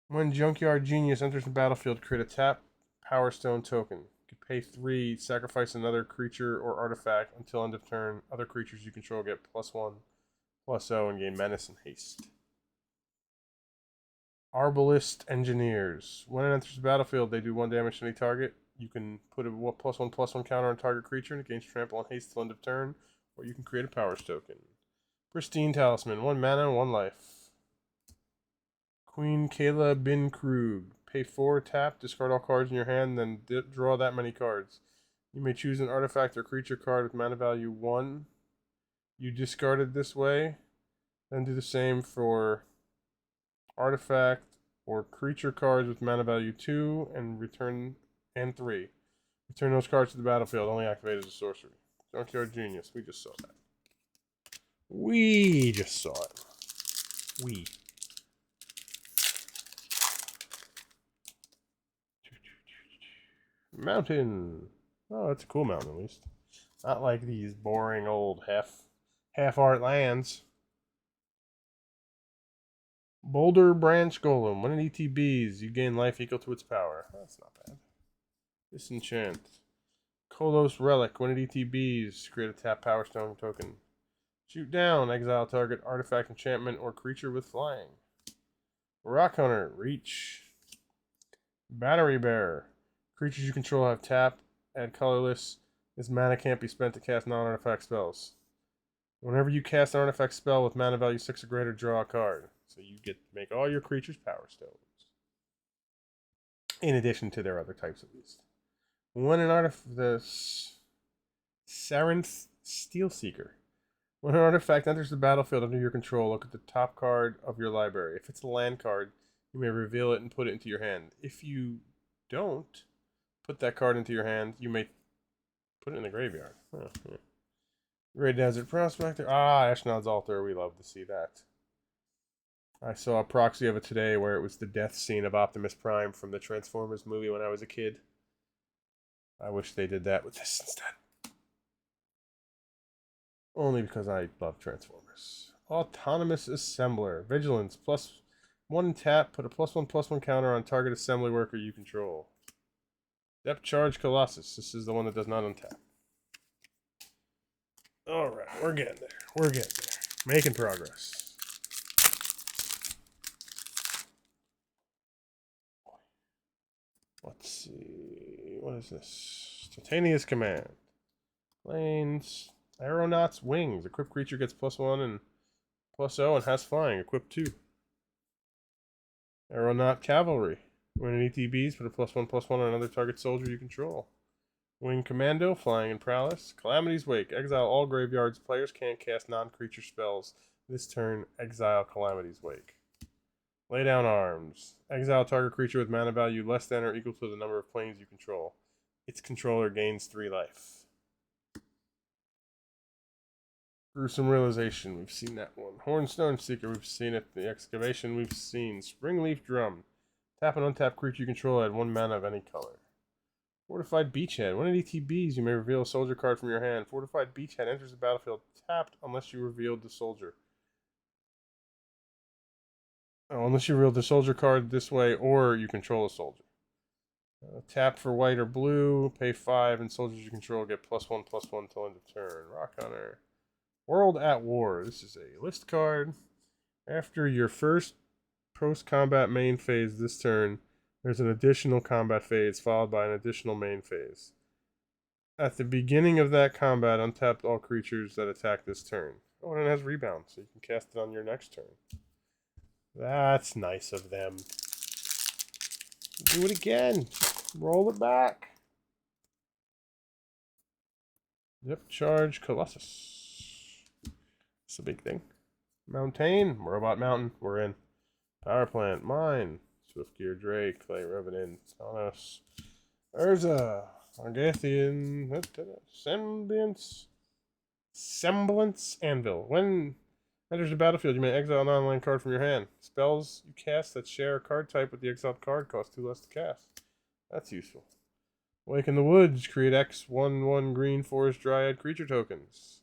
When Junkyard Genius enters the battlefield, create a tap Power Stone token. You can pay 3, sacrifice another creature or artifact until end of turn. Other creatures you control get +1/+0 and gain menace and haste. Arbalist Engineers. When it enters the battlefield, they do 1 damage to any target. You can put a +1/+1 counter on target creature and it gains trample and haste till end of turn, or you can create a Powers token. Pristine Talisman. 1 mana and 1 life. Queen Kayla Bin Krug. Pay 4, tap, discard all cards in your hand, then draw that many cards. You may choose an artifact or creature card with mana value 1. You discard it this way, then do the same for artifact or creature cards with mana value 2 and 3. Return those cards to the battlefield, only activated as a sorcery. Junkyard Genius. We just saw that. We just saw it. Mountain. Oh, that's a cool mountain at least. Not like these boring old half art lands. Boulder Branch Golem. When it ETBs, you gain life equal to its power. That's not bad. Disenchant. Kolos Relic. When it ETBs, create a tap Power Stone token. Shoot down. Exile target artifact, enchantment, or creature with flying. Rock Hunter. Reach. Battery Bearer. Creatures you control have tap. Add colorless. This mana can't be spent to cast non-artifact spells. Whenever you cast an artifact spell with mana value 6 or greater, draw a card. So you get to make all your creatures Power Stones. In addition to their other types, at least. When an the Sarenth Steelseeker. When an artifact enters the battlefield under your control, look at the top card of your library. If it's a land card, you may reveal it and put it into your hand. If you don't put that card into your hand, you may put it in the graveyard. Oh, yeah. Great Desert Prospector. Ashnod's Altar. We love to see that. I saw a proxy of it today where it was the death scene of Optimus Prime from the Transformers movie when I was a kid. I wish they did that with this instead. Only because I love Transformers. Autonomous Assembler. Vigilance. +1 tap. Put a +1/+1 counter on target assembly worker you control. Depth Charge Colossus. This is the one that does not untap. Alright, we're getting there. We're getting there. Making progress. Let's see. What is this? Titania's Command. Planes. Aeronaut's Wings. Equipped creature gets +1 and +0 and has flying. Equipped 2. Aeronaut Cavalry. When it ETBs, put a +1/+1 on another target soldier you control. Wing Commando, Flying and Prowess. Calamity's Wake. Exile all graveyards. Players can't cast non-creature spells. This turn, exile Calamity's Wake. Lay down Arms. Exile target creature with mana value less than or equal to the number of planes you control. Its controller gains 3 life. Gruesome Realization. We've seen that one. Hornstone Seeker. We've seen it. The Excavation. We've seen. Springleaf Drum. Tap an untapped creature you control. Add 1 mana of any color. Fortified Beachhead. When it ETBs, you may reveal a soldier card from your hand. Fortified Beachhead enters the battlefield tapped unless you revealed the soldier. Unless you revealed the soldier card this way or you control a soldier. Tap for white or blue. Pay 5 and soldiers you control get +1/+1 till end of turn. Rock Hunter. World at War. This is a list card. After your first post-combat main phase this turn, there's an additional combat phase followed by an additional main phase. At the beginning of that combat, untap all creatures that attack this turn. Oh, and it has rebound, so you can cast it on your next turn. That's nice of them. Do it again. Roll it back. Depth Charge Colossus. It's a big thing. Mountain. Robot Mountain. We're in. Power Plant. Mine. Swiftgear Drake, Clay Revenant, Thanos, Urza, Argathian, Semblance Anvil. When enters the battlefield, you may exile an online card from your hand. Spells you cast that share a card type with the exiled card cost 2 less to cast. That's useful. Wake in the Woods. Create X/1/1 green forest dryad creature tokens.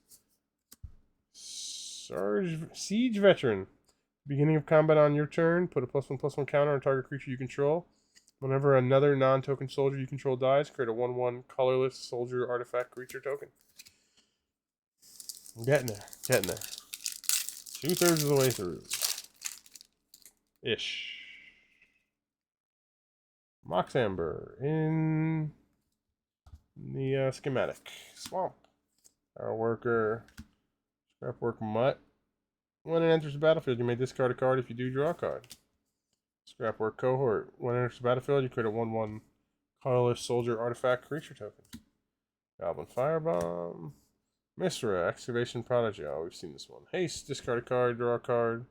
Siege Veteran. Beginning of combat on your turn, put a +1/+1 counter on target creature you control. Whenever another non-token soldier you control dies, create a 1/1 colorless soldier artifact creature token. I'm getting there. Getting there. 2/3 of the way through. Ish. Mox Amber in the schematic. Swamp. Our worker. Scrapwork Mutt. When it enters the battlefield, you may discard a card. If you do, draw a card. Scrapwork Cohort. When it enters the battlefield, you create a 1/1 colorless soldier artifact creature token. Goblin Firebomb. Misra. Excavation Prodigy. Oh, we've seen this one. Haste. Discard a card, draw a card.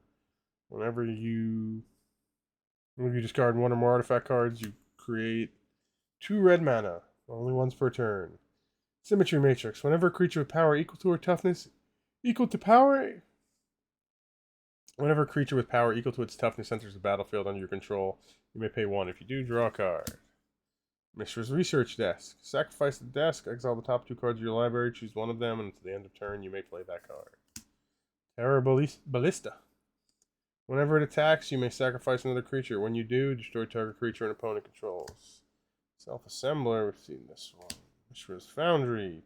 Whenever you discard 1 or more artifact cards, you create 2 red mana. Only once per turn. Symmetry Matrix. Whenever a creature with power equal to or toughness equal to power... Whenever a creature with power equal to its toughness enters the battlefield under your control, you may pay 1. If you do, draw a card. Mishra's Research Desk. Sacrifice the desk, exile the top 2 cards of your library, choose one of them, and until the end of turn, you may play that card. Terror Ballista. Whenever it attacks, you may sacrifice another creature. When you do, destroy target creature an opponent controls. Self-Assembler, we've seen this one. Mishra's Foundry.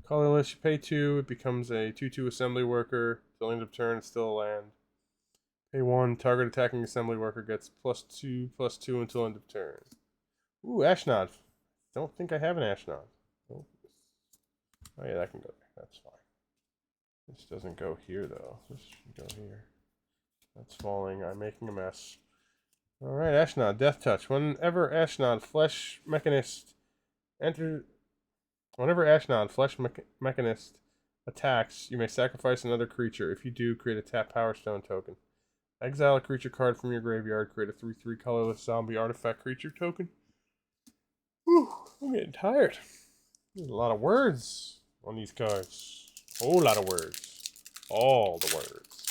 Colorless, you pay 2, it becomes a 2/2 assembly worker. Till end of turn, it's still a land. Pay 1, target attacking assembly worker gets +2/+2 until end of turn. Ooh, Ashnod. Don't think I have an Ashnod. Oh yeah, that can go there. That's fine. This doesn't go here though. This should go here. That's falling. I'm making a mess. Alright, Ashnod, Death Touch. Whenever Ashnod, Flesh Mechanist attacks, you may sacrifice another creature. If you do, create a tap Power Stone token. Exile a creature card from your graveyard. Create a 3/3 colorless zombie artifact creature token. Whew, I'm getting tired. There's a lot of words on these cards. Whole lot of words. All the words.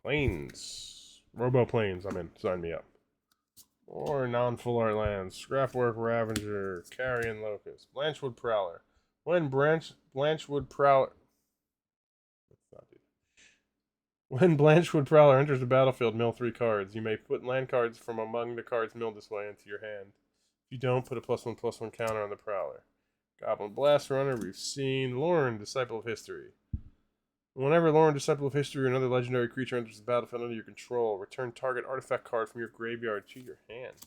Planes. Robo Planes, I'm in. Sign me up. Or non-full art lands. Scrapwork Ravager. Carrion Locust. Blanchwood Prowler. When Blanchwood Prowler enters the battlefield, mill 3 cards. You may put land cards from among the cards milled this way into your hand. If you don't, put a +1/+1 counter on the Prowler. Goblin Blast Runner, we've seen. Lorn, Disciple of History. Whenever Lorn, Disciple of History, or another legendary creature enters the battlefield under your control, return target artifact card from your graveyard to your hand.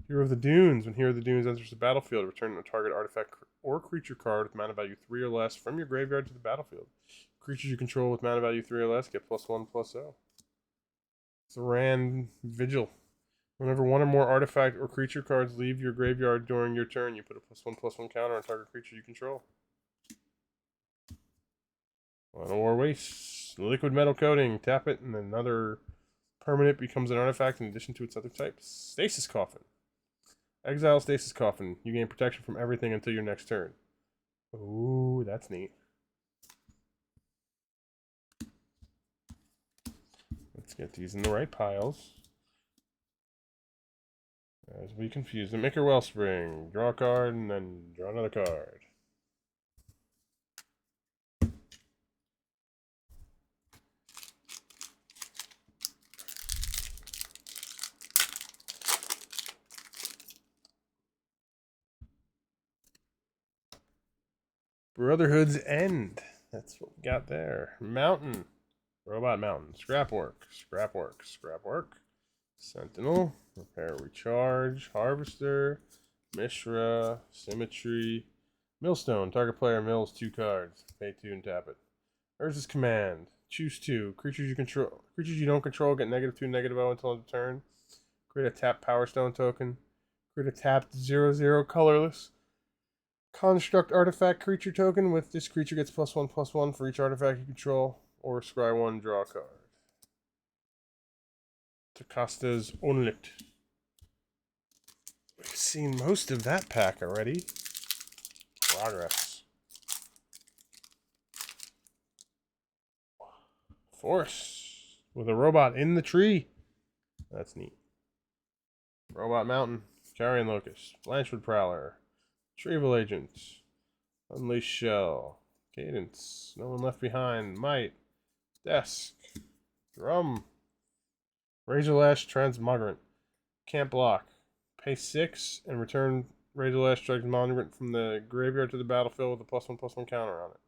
Hero of the Dunes. When Hero of the Dunes enters the battlefield, return a target artifact or creature card with mana value 3 or less from your graveyard to the battlefield. Creatures you control with mana value 3 or less get +1/+0. Thran Vigil. Whenever one or more artifact or creature cards leave your graveyard during your turn, you put a +1/+1 counter on target creature you control. War Waste. Liquid Metal Coating. Tap it, and another permanent becomes an artifact in addition to its other types. Stasis Coffin. Exile Stasis Coffin. You gain protection from everything until your next turn. Ooh, that's neat. Let's get these in the right piles. As we confuse them. Maker Wellspring. Draw a card, and then draw another card. Brotherhood's End. That's what we got there. Mountain. Robot Mountain. Scrapwork. Scrapwork. Scrapwork. Sentinel. Repair Recharge. Harvester. Mishra. Symmetry. Millstone. Target player mills 2 cards. Pay 2 and tap it. Urza's Command. Choose 2. Creatures you don't control get -2, -0 until end of turn. Create a tap Power Stone token. Create a tapped 0/0 colorless construct artifact creature token. With this creature gets +1/+1 for each artifact you control, or scry 1, draw a card. Takasta's Onlit. We've seen most of that pack already. Progress. Force. With a robot in the tree. That's neat. Robot Mountain. Carrion Locust. Blanchwood Prowler. Retrieval Agent. Unleashed Shell. Cadence. No One Left Behind. Might. Desk. Drum. Razorlash Transmogrant. Can't block. Pay 6 and return Razorlash Transmogrant from the graveyard to the battlefield with a +1/+1 counter on it.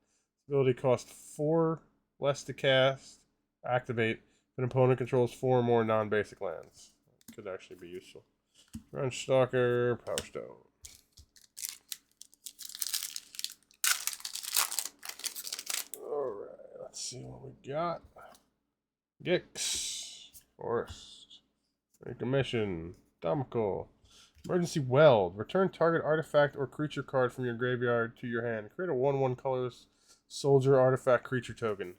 Ability costs 4 less to cast. Activate. If an opponent controls 4 or more non-basic lands. That could actually be useful. Grunge Stalker. Power Stone. Alright, let's see what we got. Gix. Forest. Recommission. Domical. Emergency Weld. Return target artifact or creature card from your graveyard to your hand. Create a 1/1 colorless soldier artifact creature token.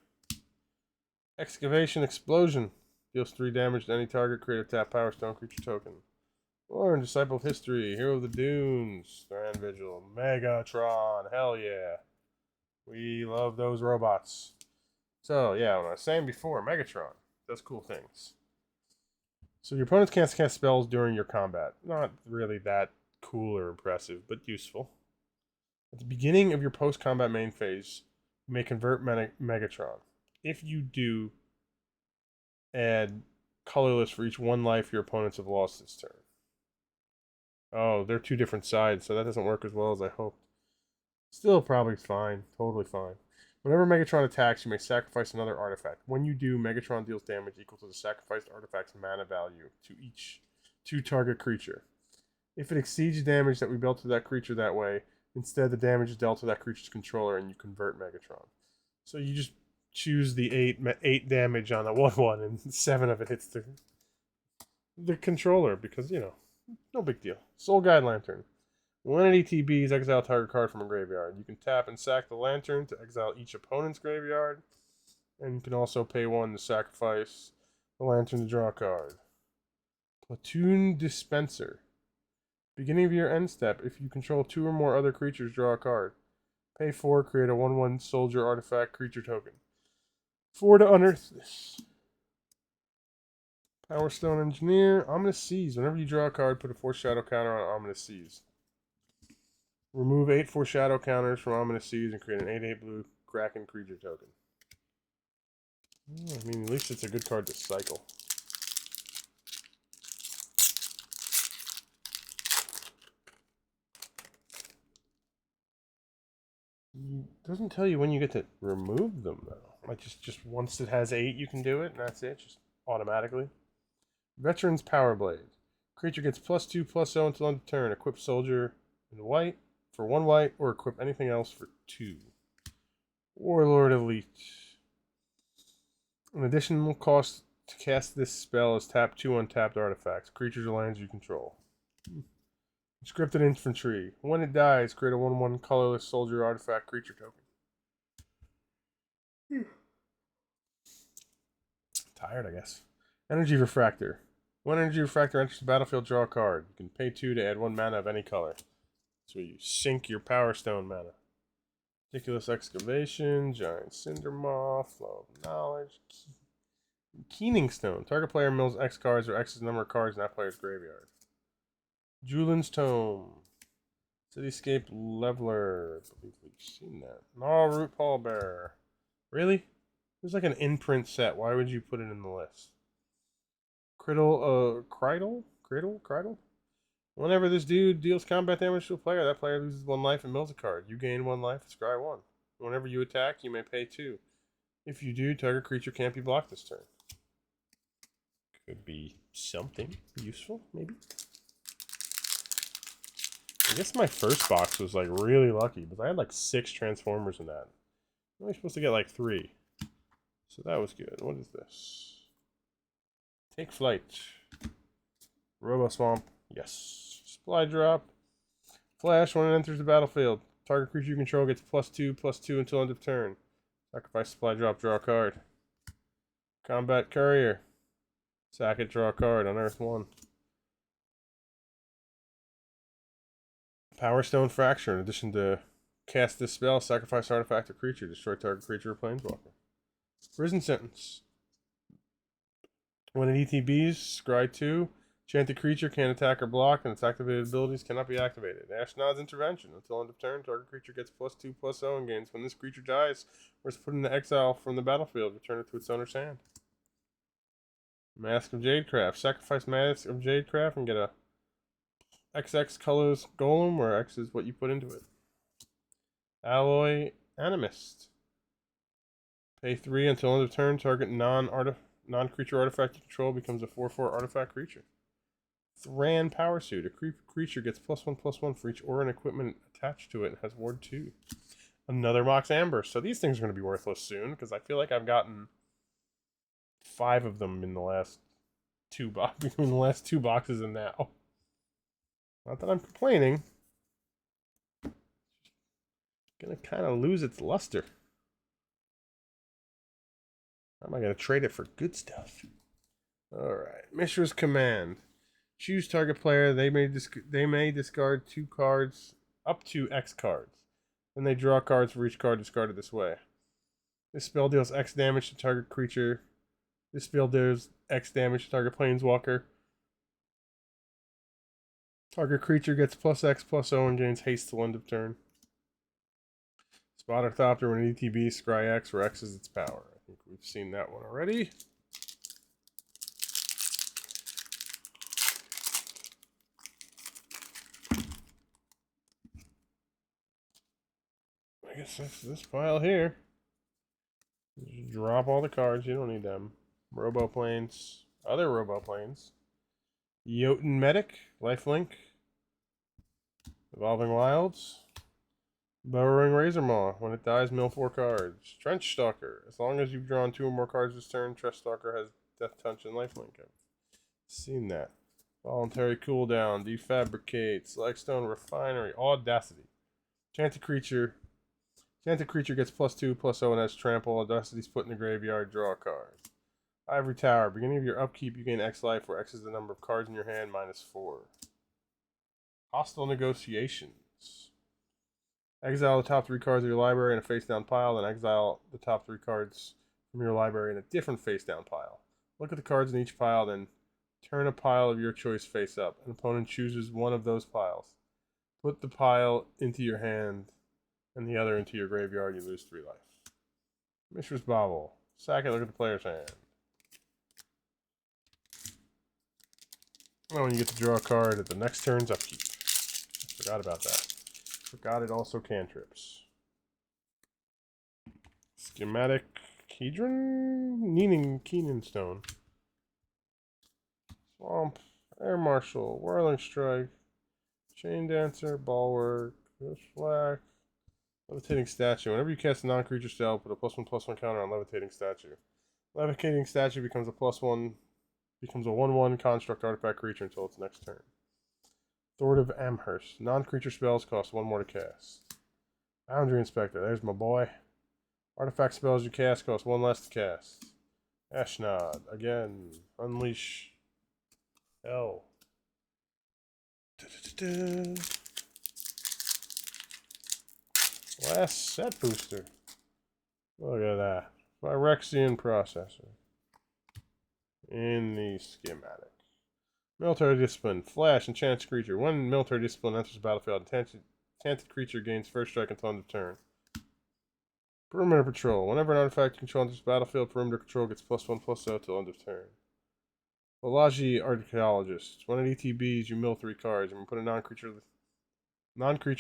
Excavation Explosion. Deals 3 damage to any target. Create a tap Power Stone creature token. Lorn, Disciple of History. Hero of the Dunes. Thran Vigil. Megatron. Hell yeah. We love those robots. So, yeah, what I was saying before, Megatron does cool things. So your opponents can't cast spells during your combat. Not really that cool or impressive, but useful. At the beginning of your post-combat main phase, you may convert Megatron. If you do, add colorless for each 1 life your opponents have lost this turn. Oh, they're two different sides, so that doesn't work as well as I hoped. Still probably fine. Totally fine. Whenever Megatron attacks, you may sacrifice another artifact. When you do, Megatron deals damage equal to the sacrificed artifact's mana value to target creature. If it exceeds the damage that we dealt to that creature that way, instead the damage is dealt to that creature's controller and you convert Megatron. So you just choose the 8 damage on the 1/1 and 7 of it hits the controller because, no big deal. Soul Guide Lantern. When an ETBs, exile target card from a graveyard. You can tap and sack the lantern to exile each opponent's graveyard. And you can also pay 1 to sacrifice the lantern to draw a card. Platoon Dispenser. Beginning of your end step, if you control 2 or more other creatures, draw a card. Pay 4, create a 1/1 soldier artifact creature token. 4 to unearth this. Power Stone Engineer. Ominous Seas. Whenever you draw a card, put a Force Shadow counter on Ominous Seas. Remove 8 Foreshadow counters from Ominous Seas and create an 8/8 blue Kraken creature token. I mean, at least it's a good card to cycle. It doesn't tell you when you get to remove them, though. Like, just once it has 8, you can do it, and that's it, just automatically. Veteran's Power Blade. Creature gets +2/+0 until end of turn. Equip Soldier in white for 1 white, or equip anything else for 2. Warlord Elite. An additional cost to cast this spell is tap 2 untapped artifacts, creatures or lands you control. Scripted Infantry. When it dies, create a 1/1 colorless soldier artifact creature token. Tired, I guess. Energy Refractor. When Energy Refractor enters the battlefield, draw a card. You can pay 2 to add 1 mana of any color. So you sink your Power Stone mana. Ridiculous Excavation, Giant Cinder Moth, Flow of Knowledge, Keening Stone. Target player mills X cards or X's number of cards in that player's graveyard. Julin's Tome. Cityscape Leveler. I believe we've seen that. Gnarl Root Pallbearer. Really? There's like an imprint set. Why would you put it in the list? Cridle? Whenever this dude deals combat damage to a player, that player loses 1 life and mills a card. You gain 1 life, scry 1. Whenever you attack, you may pay 2. If you do, target creature can't be blocked this turn. Could be something useful, maybe. I guess my first box was like really lucky, because I had like 6 Transformers in that. I'm only supposed to get like 3. So that was good. What is this? Take Flight. Robo Swamp. Yes. Supply Drop. Flash. When it enters the battlefield, target creature you control gets +2/+2 until end of turn. Sacrifice Supply Drop. Draw a card. Combat Courier. Sack it. Draw a card. Unearth 1. Power Stone Fracture. In addition to cast this spell, sacrifice artifact or creature. Destroy target creature or planeswalker. Prison Sentence. When it ETBs, scry 2. Enchanted creature can't attack or block, and its activated abilities cannot be activated. Ashnod's Intervention. Until end of turn, target creature gets +2/+0 and gains. When this creature dies or is put into exile from the battlefield, return it to its owner's hand. Mask of Jadecraft. Sacrifice Mask of Jadecraft and get a XX colors golem, where X is what you put into it. Alloy Animist. Pay 3 until end of turn. Target non-creature artifact you control becomes a 4/4 artifact creature. Thran Power Suit. A creature gets +1/+1 for each aura and equipment attached to it and has Ward 2. Another Mox Amber. So these things are going to be worthless soon, because I feel like I've gotten 5 of them in the last 2 boxes and now. Not that I'm complaining. Gonna kind of lose its luster. How am I gonna trade it for good stuff? Alright. Mishra's Command. Choose target player. They may discard 2 cards, up to X cards. Then they draw cards for each card discarded this way. This spell deals X damage to target creature. This spell deals X damage to target planeswalker. Target creature gets +X/+0 and gains haste till end of turn. Spot Orthopter. When ETB, scry X, where X is its power. I think we've seen that one already. guess that's this pile here. Just drop all the cards. You don't need them. Roboplanes. Other Roboplanes. Jotun Medic. Lifelink. Evolving Wilds. Burrowing Razormaw. When it dies, mill 4 cards. Trench Stalker. As long as you've drawn 2 or more cards this turn, Trench Stalker has Death Touch and Lifelink. I've seen that. Voluntary Cooldown. Defabricate. Select-Stone Refinery. Audacity. Enchanted creature gets +2/+0 and has trample. Audacity's put in the graveyard. Draw a card. Ivory Tower. Beginning of your upkeep, you gain X life, where X is the number of cards in your hand, -4. Hostile Negotiations. Exile the top 3 cards of your library in a face-down pile, then exile the top 3 cards from your library in a different face-down pile. Look at the cards in each pile, then turn a pile of your choice face up. An opponent chooses one of those piles. Put the pile into your hand and the other into your graveyard. You lose 3 life. Mishra's Bauble. Sack it, look at the player's hand. Oh, and you get to draw a card at the next turn's upkeep. Forgot about that. Forgot it also cantrips. Schematic Kedron? Keenan Stone. Swamp. Air Marshal. Whirling Strike. Chain Dancer. Bulwark. Flak. Levitating Statue. Whenever you cast a non-creature spell, put a +1/+1 counter on Levitating Statue. Levitating Statue becomes a +1. Becomes a 1/1 construct artifact creature until its next turn. Thord of Amherst. Non-creature spells cost 1 more to cast. Boundary Inspector. There's my boy. Artifact spells you cast cost 1 less to cast. Ashnod. Again. Unleash Hell. Last set booster. Look at that. Phyrexian Processor. In the schematic. Military Discipline. Flash. Enchanted creature. When Military Discipline enters the battlefield, enchanted creature gains first strike until end of turn. Perimeter Patrol. Whenever an artifact you control enters the battlefield, Perimeter Control gets +1/+0 till end of turn. Balaji Archaeologist. When it ETBs, you mill 3 cards, and you put a non-creature,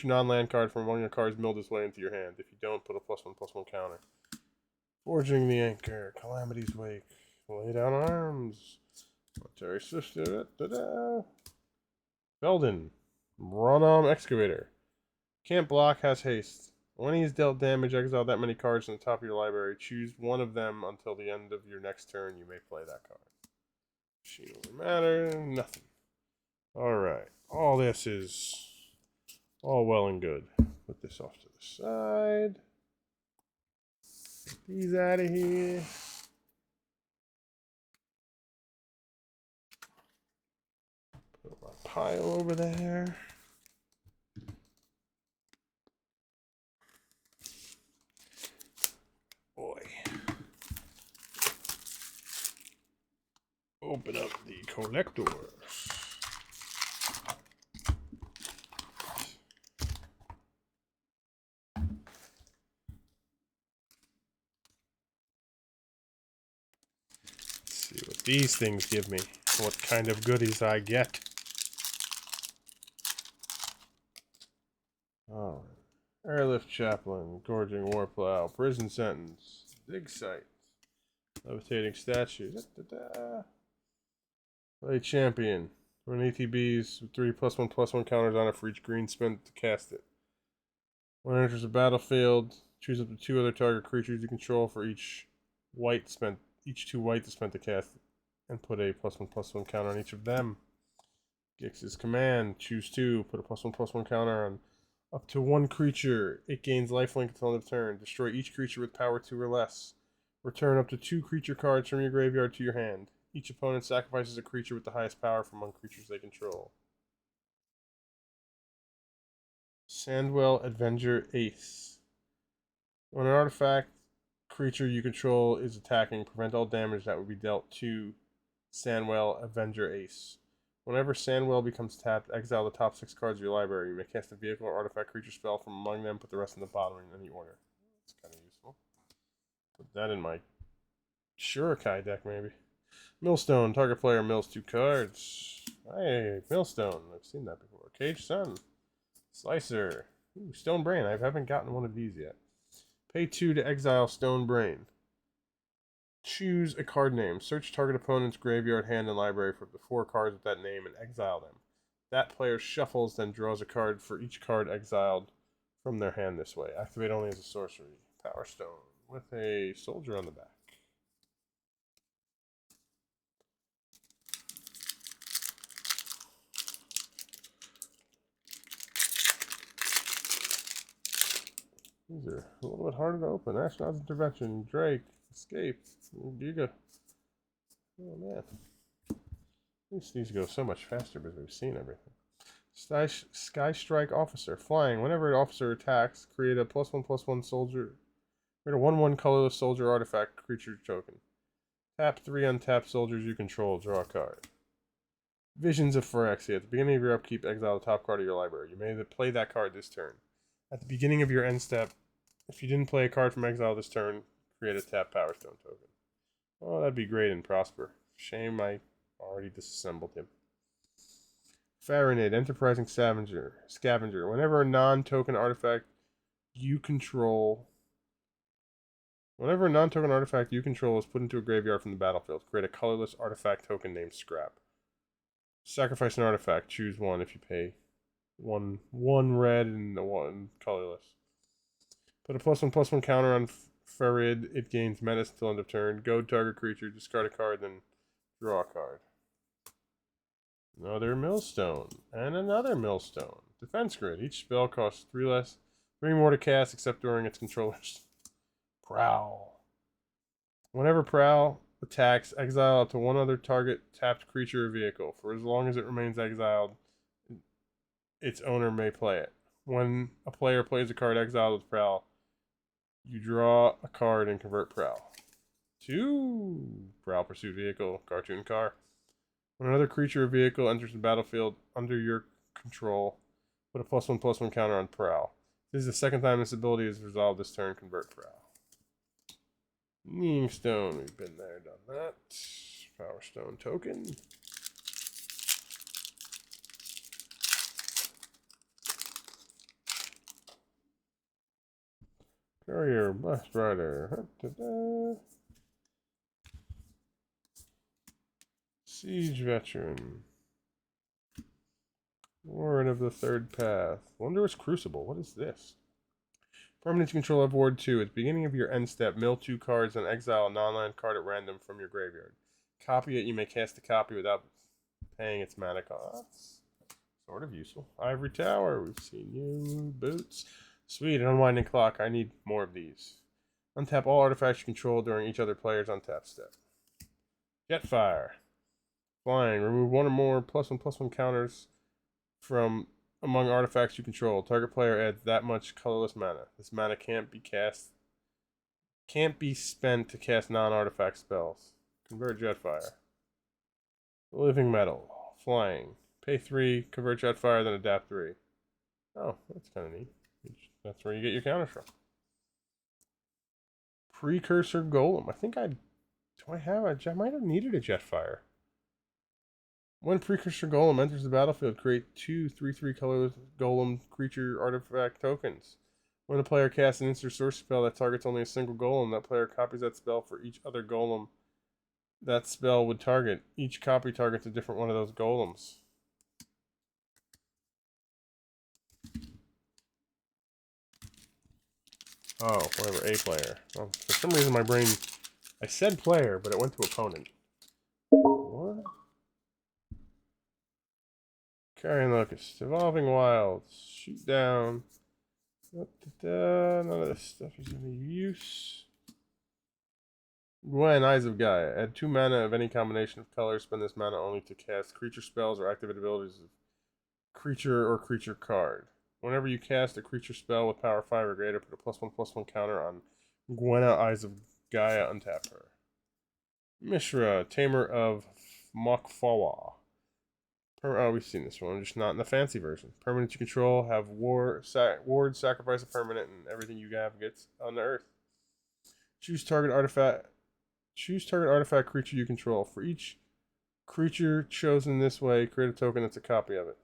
non-land card from among your cards milled this way into your hand. If you don't, put a +1/+1 counter. Forging the Anchor. Calamity's Wake. Lay down arms. Military Sister. Belden. Ronom Excavator. Can't block, has haste. When he is dealt damage, exile that many cards from the top of your library. Choose one of them until the end of your next turn. You may play that card. Machine over matter. Nothing. Alright. All this is all well and good. Put this off to the side. Get these out of here. Put my pile over there. Boy. Open up the collector. See what these things give me. What kind of goodies I get. Oh, Airlift Chaplain, Gorging Warplow, Prison Sentence, Dig Site, Levitating Statue, Play Champion. When ATBs with 3 +1/+1 counters on it for each green spent to cast it. When it enters the battlefield, choose up to 2 other target creatures you control for each 2 white spent to cast it, and put a +1/+1 counter on each of them. Gix's Command, choose 2, put a +1/+1 counter on up to 1 creature. It gains lifelink until end of turn. Destroy each creature with power 2 or less. Return up to 2 creature cards from your graveyard to your hand. Each opponent sacrifices a creature with the highest power from among creatures they control. Sandwell Avenger Ace. When an artifact creature you control is attacking, prevent all damage that would be dealt to Sandwell Avenger Ace. Whenever Sandwell becomes tapped, exile the top 6 cards of your library. You may cast a vehicle or artifact creature spell from among them, put the rest in the bottom in any order. That's kind of useful. Put that in my Shurikai deck, maybe. Millstone. Target player mills 2 cards. Hey, Millstone. I've seen that before. Cage Sun. Slicer. Ooh, Stone Brain. I haven't gotten one of these yet. Pay 2 to exile Stone Brain. Choose a card name. Search target opponent's graveyard, hand, and library for the 4 cards with that name and exile them. That player shuffles, then draws a card for each card exiled from their hand this way. Activate only as a sorcery. Power Stone with a soldier on the back. These are a little bit harder to open. Astronaut's Intervention, Drake, Escape, Giga. Oh man. At least these go so much faster because we've seen everything. Sky Strike Officer. Flying. Whenever an officer attacks, create a +1/+1 soldier. Create a 1/1 colorless soldier artifact creature token. Tap 3 untapped soldiers you control. Draw a card. Visions of Phyrexia. At the beginning of your upkeep, exile the top card of your library. You may play that card this turn. At the beginning of your end step, if you didn't play a card from exile this turn, create a tap Power Stone token. Oh, that'd be great in Prosper. Shame I already disassembled him. Farinid, Enterprising Scavenger. Whenever a non-token artifact you control is put into a graveyard from the battlefield, create a colorless artifact token named Scrap. Sacrifice an artifact. Choose one if you pay one red and one colorless. Put a +1/+1 counter on Farid. It gains menace until end of turn. Go target creature, discard a card, then draw a card. Another Millstone. And another Millstone. Defense Grid. Each spell costs 3 more to cast except during its controller's Prowl. Whenever Prowl attacks, exile up to one other target tapped creature or vehicle. For as long as it remains exiled, its owner may play it. When a player plays a card exiled with Prowl, you draw a card and convert Prowl. 2 Prowl Pursuit Vehicle, Cartoon Car. When another creature or vehicle enters the battlefield under your control, put a +1/+1 counter on Prowl. This is the second time this ability is resolved this turn. Convert Prowl. Neem Stone. We've been there, done that. Power Stone token. Courier, Blast Rider. Siege Veteran. Warren of the Third Path. Wondrous Crucible. What is this? Permanent control of Ward 2. At the beginning of your end step, mill 2 cards and exile a non-land card at random from your graveyard. Copy it. You may cast a copy without paying its mana costs. Sort of useful. Ivory Tower. We've seen you. Boots. Sweet. An Unwinding Clock. I need more of these. Untap all artifacts you control during each other player's untap step. Jetfire. Flying. Remove 1 or more +1/+1 counters from among artifacts you control. Target player adds that much colorless mana. This mana can't be spent to cast non-artifact spells. Convert Jetfire. Living Metal. Flying. Pay 3, convert Jetfire, then adapt 3. Oh, that's kind of neat. That's where you get your counters from. Precursor Golem. I think I might have needed a Jetfire. When Precursor Golem enters the battlefield, create 2 3/3 colorless Golem creature artifact tokens. When a player casts an instant source spell that targets only a single Golem, that player copies that spell for each other Golem that spell would target. Each copy targets a different one of those Golems. Oh, whatever, a player. Well, for some reason my brain... I said player, but it went to opponent. What? Carrion Locust. Evolving Wilds. Shoot down. None of this stuff is any use. Gwen, Eyes of Gaia. Add 2 mana of any combination of colors. Spend this mana only to cast creature spells or activate abilities of creature or creature card. Whenever you cast a creature spell with power 5 or greater, put a +1/+1 counter on Gwenna, Eyes of Gaia, untap her. Mishra, Tamer of Mokfawa. Oh, we've seen this one, just not in the fancy version. Permanent you control have ward, sacrifice a permanent, and everything you have gets on the earth. Choose target artifact creature you control. For each creature chosen this way, create a token that's a copy of it.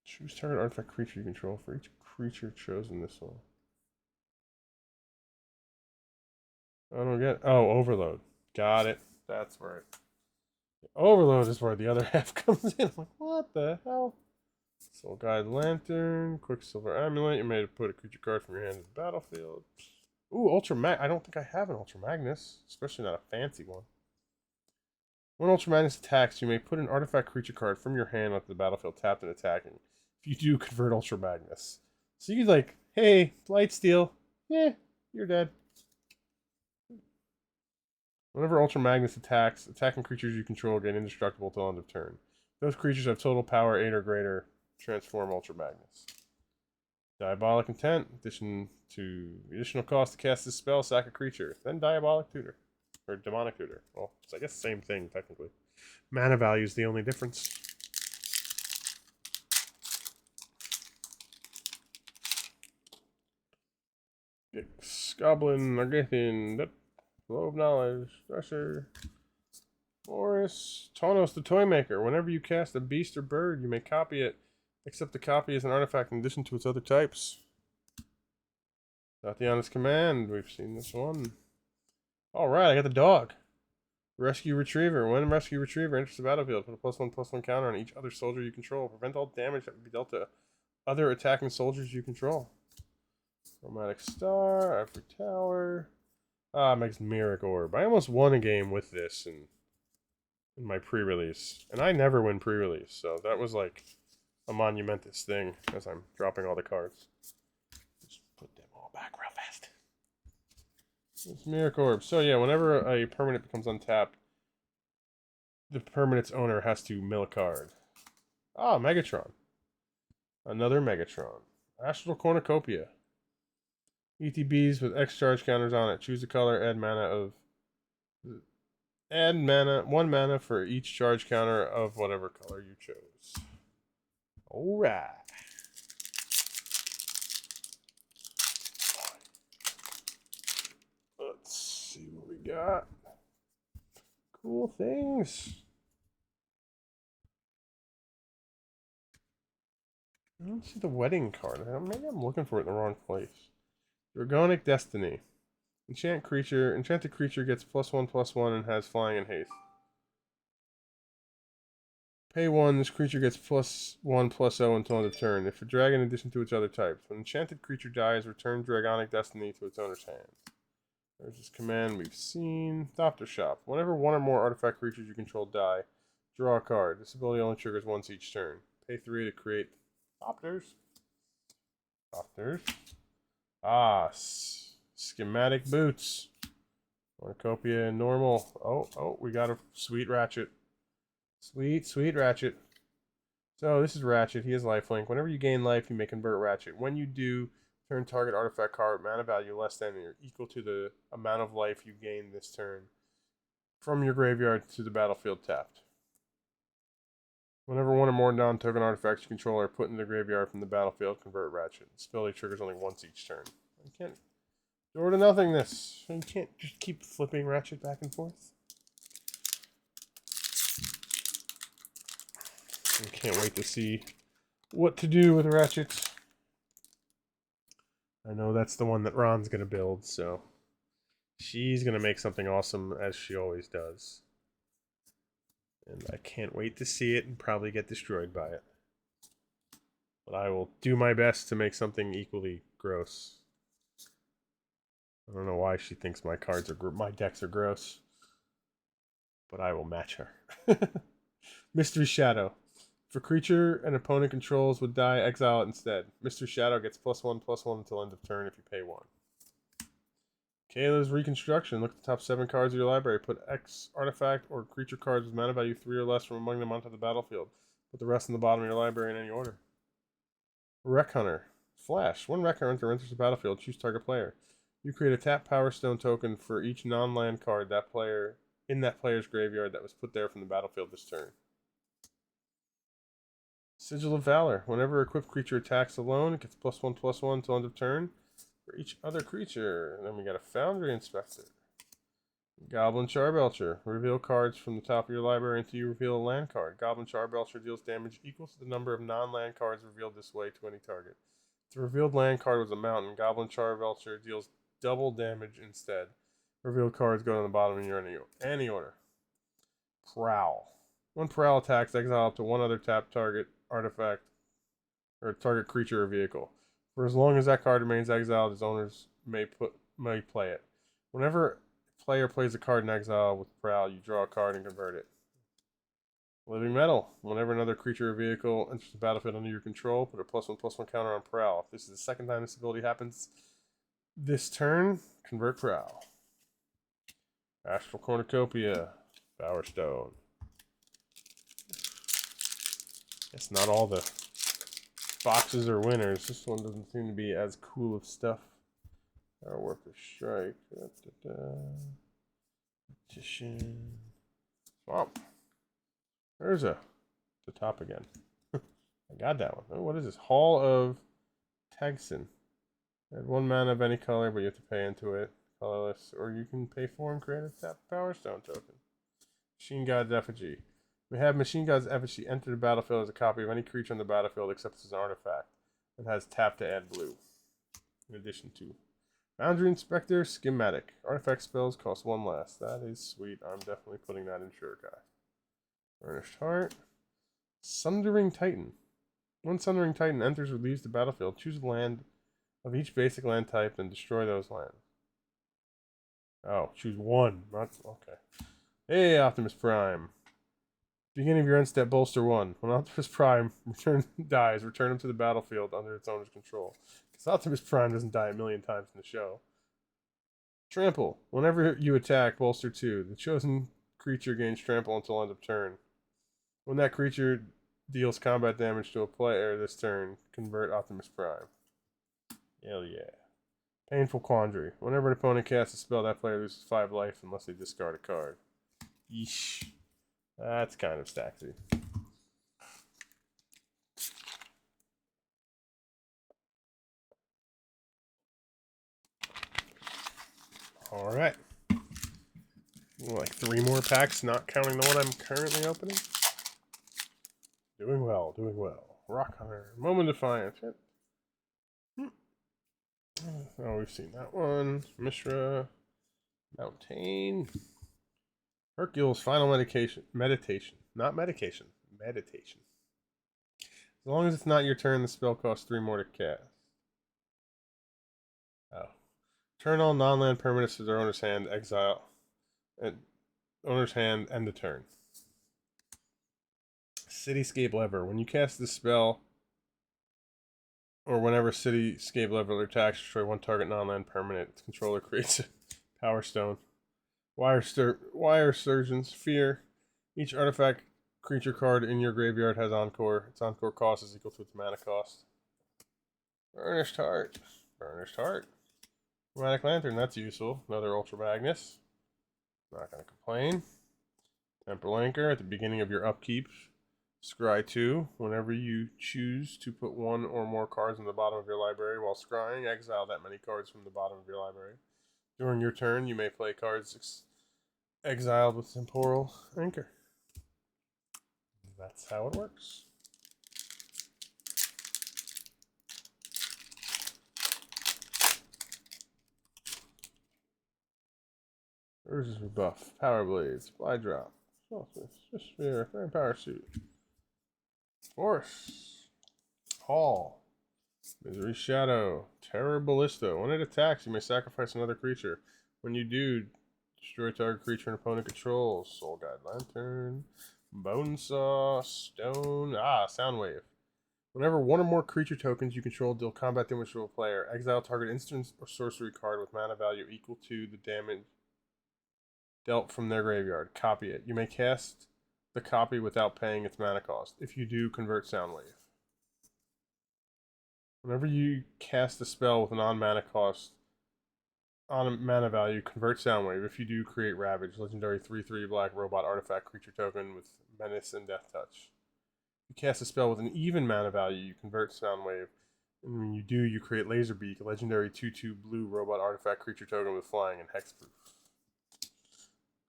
Choose target artifact creature you control for each creature chosen this one. I don't get. Oh, overload. Got it. That's where it. Overload is where the other half comes in. I'm like, what the hell? Soul Guide Lantern, Quicksilver Amulet. You may put a creature card from your hand in the battlefield. Ooh, Ultra Mag. I don't think I have an Ultra Magnus, especially not a fancy one. When Ultra Magnus attacks, you may put an artifact creature card from your hand onto the battlefield, tapped and attacking. If you do, convert Ultra Magnus. So you like, hey, Lightsteel, yeah, you're dead. Whenever Ultra Magnus attacks, attacking creatures you control gain indestructible till end of turn. Those creatures have total power 8 or greater. Transform Ultra Magnus. Diabolic Intent. Additional cost to cast this spell, sack a creature. Then Diabolic Tutor. Or Demonic Tutor. Well, it's I guess same thing, technically. Mana value is the only difference. Gix, Goblin, Nargathian, Flow of Knowledge, Thresher, Boris, Taunos the Toymaker. Whenever you cast a beast or bird, you may copy it, except the copy is an artifact in addition to its other types. Tatiana's Command. We've seen this one. Alright, I got the dog. Rescue Retriever. When Rescue Retriever enters the battlefield, put a +1/+1 counter on each other soldier you control. Prevent all damage that would be dealt to other attacking soldiers you control. Chromatic Star, Ivory Tower. Mesmeric Orb. I almost won a game with this in my pre-release. And I never win pre-release, so that was like a monumentous thing as I'm dropping all the cards. Just put them all back real fast. Mesmeric Orb. So yeah, whenever a permanent becomes untapped, the permanent's owner has to mill a card. Ah, Megatron. Another Megatron. Astral Cornucopia. ETBs with X charge counters on it. Choose a color, add 1 mana for each charge counter of whatever color you chose. Alright. Let's see what we got. Cool things. I don't see the wedding card. Maybe I'm looking for it in the wrong place. Dragonic Destiny. Enchanted creature gets +1/+1 and has flying and haste. Pay 1, this creature gets +1/+0 until end of turn. If a dragon in addition to its other types. When an enchanted creature dies, return Dragonic Destiny to its owner's hand. There's this command we've seen. Thopter Shop. Whenever one or more artifact creatures you control die, draw a card. This ability only triggers once each turn. Pay 3 to create Thopters. Schematic Boots. Cornucopia normal. Oh, we got a sweet Ratchet. Sweet Ratchet. So this is Ratchet. He has lifelink. Whenever you gain life, you may convert Ratchet. When you do, turn target artifact card mana value less than or equal to the amount of life you gain this turn from your graveyard to the battlefield tapped. Whenever one or more non-token artifacts you control are put in the graveyard from the battlefield, convert Ratchet. This ability triggers only once each turn. You can't door to nothingness. You can't just keep flipping Ratchet back and forth. I can't wait to see what to do with Ratchet. I know that's the one that Ron's going to build, so she's going to make something awesome, as she always does. And I can't wait to see it and probably get destroyed by it. But I will do my best to make something equally gross. I don't know why she thinks my decks are gross. But I will match her. Mystery Shadow. If a creature an opponent controls would die, exile it instead. Mystery Shadow gets +1/+1 until end of turn if you pay 1. Kayla's Reconstruction. Look at the top 7 cards of your library. Put X artifact or creature cards with mana value 3 or less from among them onto the battlefield. Put the rest in the bottom of your library in any order. Wreck Hunter. Flash. When Wreck Hunter enters the battlefield, choose target player. You create a tap Power Stone token for each non-land card in that player's graveyard that was put there from the battlefield this turn. Sigil of Valor. Whenever equipped creature attacks alone, it gets +1/+1 till end of turn for each other creature. And then we got a Foundry Inspector. Goblin Charbelcher. Reveal cards from the top of your library until you reveal a land card. Goblin Charbelcher deals damage equal to the number of non-land cards revealed this way to any target. If the revealed land card was a mountain, Goblin Charbelcher deals double damage instead. Revealed cards go to the bottom of your any order. Prowl. When Prowl attacks, exile up to one other tap target artifact or target creature or vehicle. For as long as that card remains exiled, its owners may play it. Whenever a player plays a card in exile with Prowl, you draw a card and convert it. Living Metal. Whenever another creature or vehicle enters the battlefield under your control, put a +1/+1 counter on Prowl. If this is the second time this ability happens this turn, convert Prowl. Astral Cornucopia. Power Stone. Guess not all the boxes are winners. This one doesn't seem to be as cool of stuff. Our Worker Strike. Petition. Swamp. There's the top again. I got that one. Oh, what is this? Hall of Tagson. Add 1 mana of any color, but you have to pay into it. Colorless. Or you can pay for and create a tap Power Stone token. Machine God's Effigy. We have Machine God's Effigy enter the battlefield as a copy of any creature on the battlefield except as an artifact, and has tap to add blue. In addition to Boundary Inspector, Schematic. Artifact spells cost 1 less. That is sweet. I'm definitely putting that in Shurikai. Burnished Heart. Sundering Titan. When Sundering Titan enters or leaves the battlefield, choose a land of each basic land type and destroy those lands. Oh, choose one. Not okay. Hey, Optimus Prime. Beginning of your end step, bolster 1. When Optimus Prime dies, return him to the battlefield under its owner's control. Because Optimus Prime doesn't die a million times in the show. Trample. Whenever you attack, bolster 2. The chosen creature gains trample until end of turn. When that creature deals combat damage to a player this turn, convert Optimus Prime. Hell yeah. Painful Quandary. Whenever an opponent casts a spell, that player loses 5 life unless they discard a card. Yeesh. That's kind of stacksy. Alright. Like 3 more packs, not counting the one I'm currently opening. Doing well, doing well. Rock Hunter. Moment of Defiance. Oh, we've seen that one. Mishra. Mountain. Hercules. Final Meditation. Not medication. Meditation. As long as it's not your turn, the spell costs 3 more to cast. Oh. Turn all non-land permanents to their owner's hand, exile. And owner's hand, end the turn. Cityscape Lever. When you cast this spell, or whenever Cityscape Lever attacks, destroy 1 target non-land permanent. Its controller creates a Power Stone. Wire Surgeons. Fear. Each artifact creature card in your graveyard has Encore. Its Encore cost is equal to its mana cost. Burnished Heart. Burnished Heart. Chromatic Lantern. That's useful. Another Ultra Magnus. Not going to complain. Temporal Anchor. At the beginning of your upkeep, scry 2. Whenever you choose to put 1 or more cards in the bottom of your library while scrying, exile that many cards from the bottom of your library. During your turn, you may play cards exiled with Temporal Anchor. That's how it works. Urza's Rebuff. Power Blades. Fly Drop. Just Fairy Power Suit. Force. Hall. Misery Shadow. Terror Ballista. When it attacks, you may sacrifice another creature. When you do, destroy target creature and opponent controls. Soul Guide Lantern. Bonesaw. Stone. Soundwave. Whenever 1 or more creature tokens you control deal combat damage to a player, exile target instant or sorcery card with mana value equal to the damage dealt from their graveyard. Copy it. You may cast the copy without paying its mana cost. If you do, convert Soundwave. Whenever you cast a spell with a non-mana cost on a mana value, convert Soundwave. If you do, create Ravage, legendary 3/3 black robot artifact creature token with Menace and Death Touch. If you cast a spell with an even mana value, you convert Soundwave. And when you do, you create Laserbeak, a legendary 2/2 blue robot artifact creature token with flying and hexproof.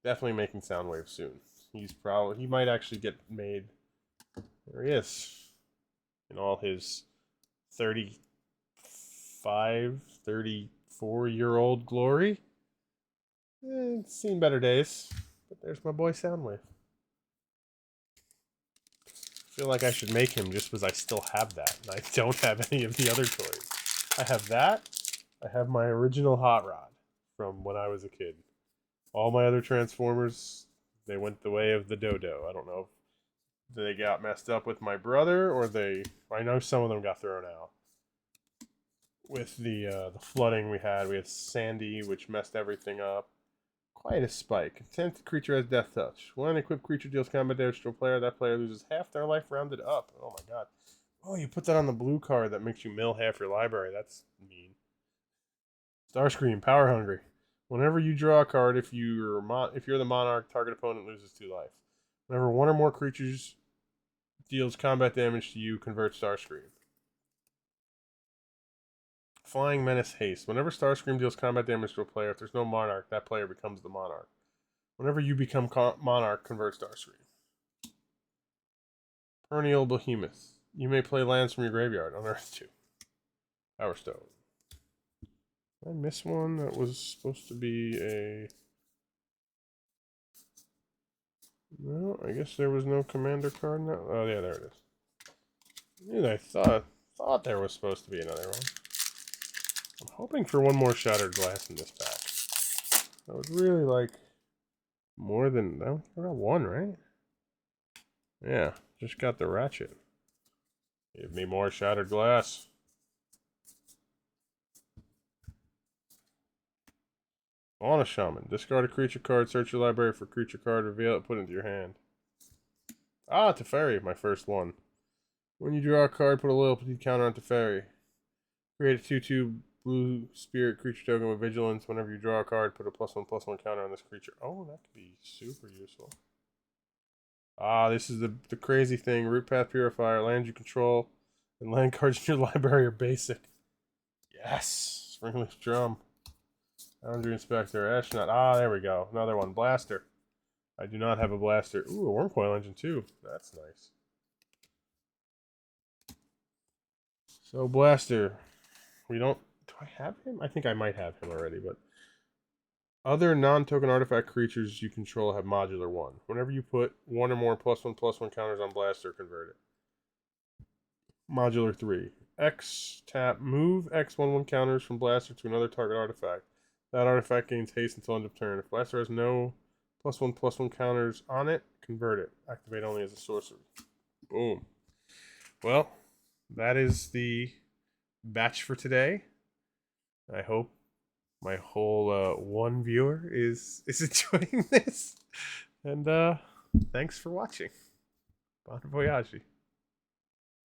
Definitely making Soundwave soon. He might actually get made. There he is. In all his 35, 34-year-old glory. It's seen better days. But there's my boy Soundwave. I feel like I should make him just because I still have that. And I don't have any of the other toys. I have that. I have my original Hot Rod from when I was a kid. All my other Transformers, they went the way of the Dodo. I don't know if they got messed up with my brother or I know some of them got thrown out. With the flooding we had Sandy, which messed everything up. Quite a spike. Tenth creature has Death Touch. When an equipped creature deals combat damage to a player, that player loses half their life rounded up. Oh my god. Oh, you put that on the blue card that makes you mill half your library. That's mean. Starscream, Power Hungry. Whenever you draw a card, if you're the Monarch, target opponent loses 2 life. Whenever one or more creatures deals combat damage to you, convert Starscream. Flying Menace Haste. Whenever Starscream deals combat damage to a player, if there's no Monarch, that player becomes the Monarch. Whenever you become Monarch, convert Starscream. Perennial Behemoth. You may play lands from your graveyard. Unearth 2. Power Stone. Did I miss one that was supposed to be a... No, I guess there was no commander card now. Oh yeah, there it is. Dude, I thought there was supposed to be another one. I'm hoping for one more Shattered Glass in this pack. I would really like more than... I got one, right? Yeah, just got the Ratchet. Give me more Shattered Glass. On a Shaman. Discard a creature card, search your library for creature card, reveal it, put it into your hand. Ah, Teferi, my first one. When you draw a card, put a loyalty counter on Teferi. Create a 2/2 blue spirit creature token with vigilance. Whenever you draw a card, put a +1/+1 counter on this creature. Oh, that could be super useful. Ah, this is the crazy thing. Root Path Purifier. Lands you control and land cards in your library are basic. Yes! Springleaf Drum. Boundary Inspector. Astronaut. Ah, there we go. Another one. Blaster. I do not have a Blaster. Ooh, a Wormcoil Engine too. That's nice. So, Blaster. We don't... Do I have him? I think I might have him already, but... Other non-token artifact creatures you control have modular 1. Whenever you put one or more +1/+1 counters on Blaster, convert it. Modular 3. X, tap, move X 1/1 counters from Blaster to another target artifact. That artifact gains haste until end of turn. If Blaster has no +1/+1 counters on it, convert it. Activate only as a sorcery. Boom. Well, that is the batch for today. I hope my whole one viewer is enjoying this. And thanks for watching. Bon voyage.